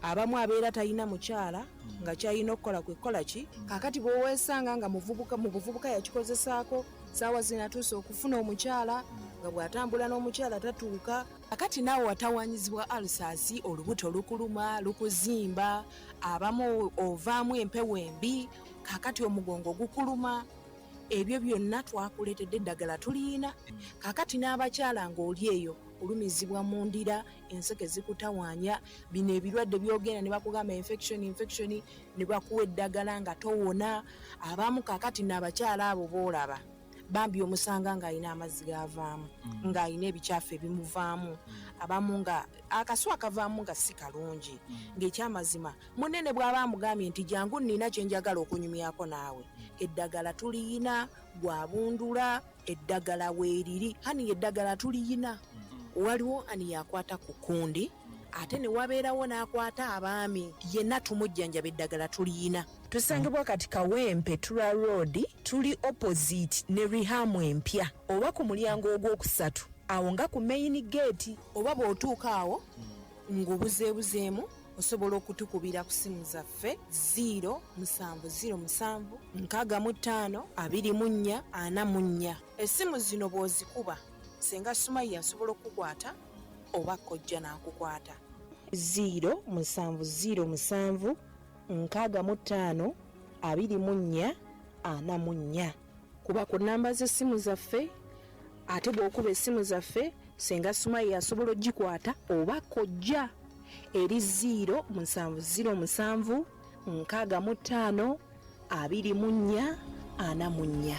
abamu abeera talina mukyala nga kyalina okukola kwekola ki. Kaakati bw'oweesanga nga mu buvubuka yakikozesaako saawa zinatuuse okufuna omukyala nga bw'atambula n'omukyala tatuuka. Kakati naawe watawanyizibwa alsaasi, olubuto lukuluma lukuzimba, abamu ovaamu empewo embi, kakati omugongo gukuluma. Ebyo byonna twakuleetedde eddagala tulina. Kakati n'abakyala ng'oli eyo olumizibwa mu ndira, enseke zikutawaanya, bino ebirwadde byogenda ne bakugamba infection ne bakuwa eddagala nga towona. Abamu kakati n'abakyala abo boolaba bambi omusanga ng'alina amazzi gavaamu ng'alina ebikyafu ebimuvaamu, abamu nga akaswa akavaamu nga si kalungi. Ng'ekyamazima munene bw'aba amugambye nti jangu nnina kye njagala okunyumyako naawe, eddagala tuliyina, gwabundula eddagala weeriri. Hani eddagala tuliyina. Waliwo ani yakwata ku kundi ate ne wabeerawo n'akwata abaami, yenna tumujjanjaba eddagala tuliyina. Tusangibwa kati Kawempe Tura Road, tuli opposite ne Rihamu empya oba ku mulyango ogwokusatu awo nga ku main gate. Oba bw'otuuka awo ng'obuzeebuzeemu osobola okutukubira ku simu zaffe 07007 65 24 44. Essimu zino bw'ozikuba Senga Sumaya asobola okukwata oba kojja n'akukwata. 07007 65 24 44. Kuba ku nnamba z'essimu zaffe ate bw'okuba essimu zaffe Senga Sumaya asobola ogikwata oba kojja eri 07007 65 24 44.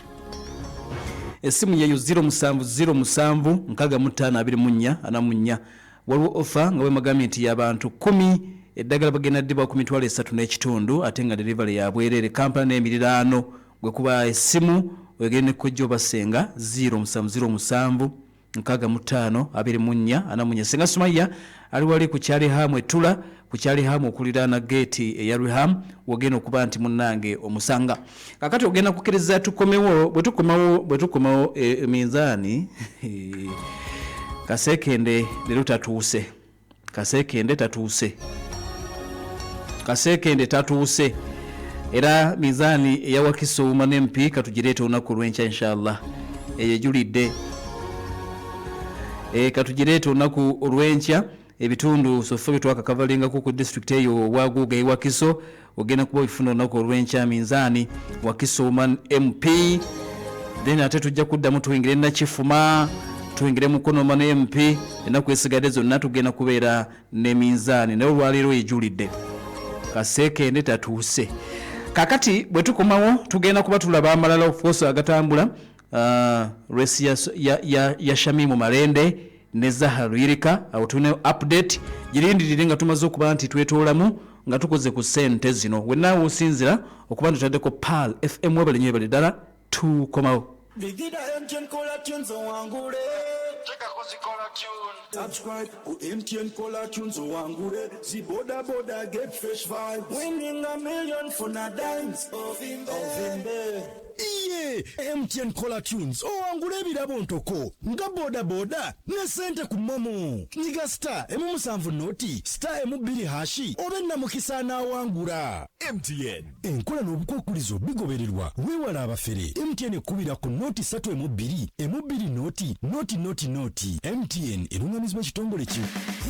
Essimu yeyo 07007 65 24 44. Waliwo ofa nga wemagambye nti y'abantu 10 eddagala bagenda ddibwa ku mitwalo 3 n'ekitundu ate nga delivery ya bwerere. Kampani n'emirirano gwe kuba essimu wegende kojja obasenga 07007 65 24 44. Senga Sumaya ali wali ku kyali hamu etula ku kyali hamu okuliraana gate eya Rihamu wogenda okuba nti munnange omusanga. Kakati ogenda kukkiriza tukomewo bwe tukomawo minzaani kasekende lero tatuuse. Kasekende tatuuse era minzaani eyawakiso umane mpi katugireeta olunaku lw'enkya inshallah eyejulidde. Katugireeta olunaku olw'enkya ebitundu sofa bitwakakavalingako ku district eyo Waguga e Wakiso ogenda kuba bifuna olunaku olw'enkya minzaani Wakiso Woman MP. Then ate tujja kuddamu tuyingire Nakifuma, tuyingire Mukono ne MP. Ennaku esigadde zonna tugenda kubeera ne minzaani naye olwaleero ejulidde kaseekende tatuuse. Kakati bwe tukomawo tugenda kuba tulaba amalala ofooso agatambula resi ya Shamimu Malende ne Zahara Yirika. Awo tune update girindirire nga tumaze okuba nti twetoolamu nga tukoze ku ssente zino. Wennawe osinzira okuba ntutaddeko Pal FM webalenye bali ddala tukomawo. Bigida MTN Cola Tunes wangure. Chekako zikola tune. Subscribe ku MTN Cola Tunes wangure. Si boda boda get fresh vibes. Winning a million for na dimes. Ovimbe. Iye MTN Cola Tunes owangula ebirabo ntoko nga boda boda ne sente ku momo nyiga star emu 7 noti star emu 2 hashi obenna mukisa na wangula. MTN enkola n'obukwekulizo bigobererwa wewala abafere. MTN ekubira ku noti 3 emu 2 emu 2 noti MTN erungamizibwa ekitongole ki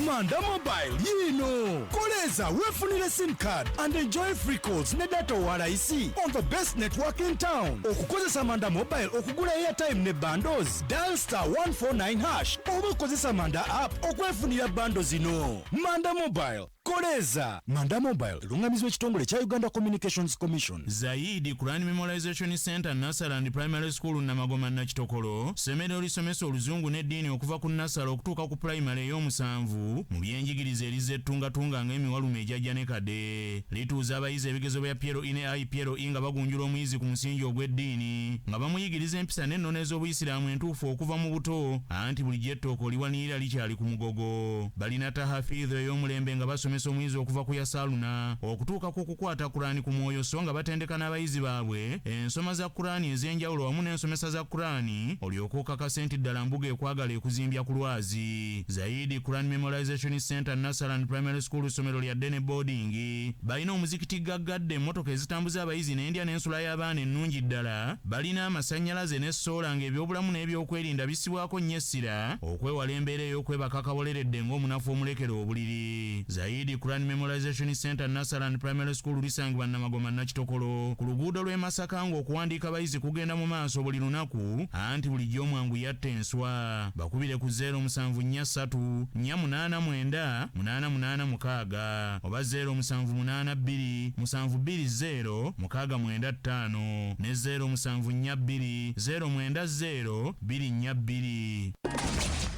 Manda Mobile yino koleza wefunire sim card and enjoy free calls ne data walaisi on the best network in town. Okukozesa Manda Mobile okugula airtime ne bundles dial star 149 hash oba okozesa Manda app okwefunira bundles zino. Manda Mobile koleza. Manda Mobile lungamizwa ekitongole kya Uganda Communications Commission. Zaidi Quran Memorization Center Nasara and Primary School Namagoma na Kitokolo semero lisomesa oluzungu n'eddiini okuva ku Nasara okutuuka ku primary ey'omusanvu mu byenjigiriza erizettungatunga ng'emiwalume ejjajja ne kadde lituuza abayizi ebigezo bya Piero Ine Piero Inga bagunjula omuyizi ku musingi ogw'eddiini nga bamuyigiriza empisa n'ennono ez'obuyisiraamu entuufu okuva mu buto anti buli jettooko liwanirira likyali ku mugogo. Balina tahafidho ey'omulembe nga basomesa omuyizi okuva ku Yasaluna okutuuka ku kukwata Kurani ku mwoyo so nga batendeka n'abayizi baabwe ensoma za Kurani ez'enjawulo wamu n'ensomesa za Kurani olyoka okakasa nti ddala mbuga ekwagala ekuzimbya ku lwazi. Zaidi Quran Memorization Center Nasara and Primary School somero lya Dene Boarding balina omuzikiti gaggadde emmotoka ezitambuza abayizi n'endya n'ensula y'abaana ennungi ddala. Balina amasannyalaze ne sola ng'ebyobulamu n'ebyokwerinda bisibwako nnyo essira okwewala embeera ey'okwebaka kaboleredde ng'omunafu omulekera obuliri. Zaidi Quran Memorization Center Nasara and Primary School lisangibwa Namagoma na Kitokolo ku luguudo lw'e Masaka ng'okuwandiika abayizi kugenda mu maaso buli lunaku anti bulijjo omwangu yatta enswa. Bakubire ku 0743 489 886 oba 0782 720 695 ne 0742 090 242.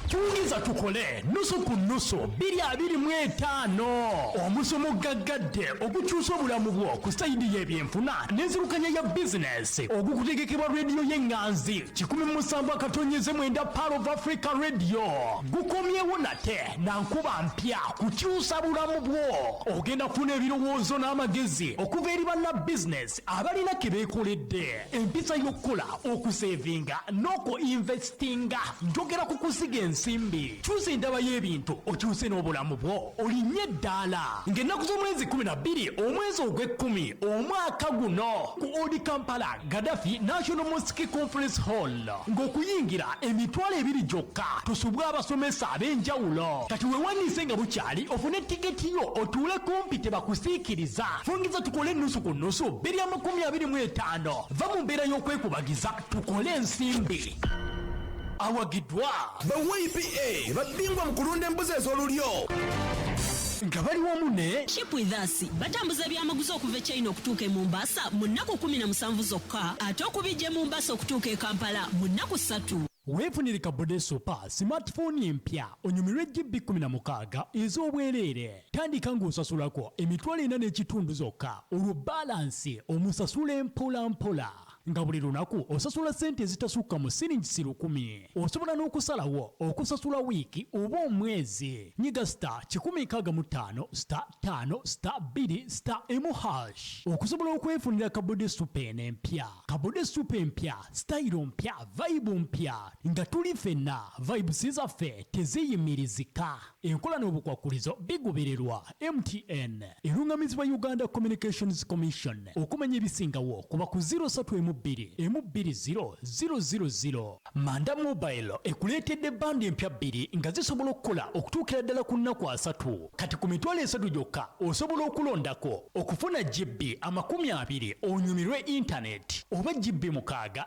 Tuuliza tukole nusu ku nusu 225 omusomo gaggadde okukyusa obulamu bwo ku sayidi y'ebyenfuna n'enzirukanya ya bizinesi ogukutegekebwa rediyo y'enganzi 17 Pearl of Africa Radio gukomyewo nate na nkuba mpya kukyusa bulamu bwo. Ogenda kufuna ebirowoozo n'amagezi okuva eri banna bizinesi abalina ke beekoledde empisa y'okkola okusevinga n'oku-investinga njogera ku kusiga ensimbi. Kyusa endaba y'ebintu okyuse n'obulamu bwo olinye eddaala ng'ennaku z'omwezi 12 omwezi ogw'ekkumi omwaka guno ku Odi Kampala Gaddafi National Mosque Conference Hall ng'okuyingira emitwalo 2 gyokka tusubwa abasomesa ab'enjawulo. Kati weewaniise nga bukyali ofune tiketi yo otuule kumpi tebakusiikiriza. Fungiza tukole ennusu ku nnusu 225 va mu mbeera y'okwekubagiza tukole ensimbi. Awagidwa ba YPA babingwa mu kulunda embuzi ez'olulyo nga bali wamu ne Ship with us batambuza byamaguzi okuva China okutuuka e Mombasa mu nnaku 17 zokka ate okubijja Mombasa okutuuka e Kampala mu nnaku 3. weefunire kabode super smartphone empya onyumirwe GB 16 ez'obwereere. Tandika ng'osasulako emitwalo 4 n'ekitundu zokka olwo balansi omusasule mpola mpola nga buli lunaku osasula sente ezitasukka mu siringi 10. Osobola n'okusalawo okusasula wiiki oba omwezi. Nyiga star 165 star 5 star 2 star #. Okusobola okwefunira kabode super empya. Kabode super empya, style mpya, vibe mpya. Nga tuli fenna vibes zaffe teziyimirizika. Enkola n'obukwakulizo bigubererwa MTN erungamizibwa Uganda Communications Commission. Okumanya ebisingawo kuba ku 032 220 Manda Mobile ekuleetedde bandi empya 2 nga zisobola okukola okutuukira ddala ku nnaku 3 kati ku mitwalo 3 gyokka osobola okulondako okufuna GB 20 onyumirwe internet oba GB 6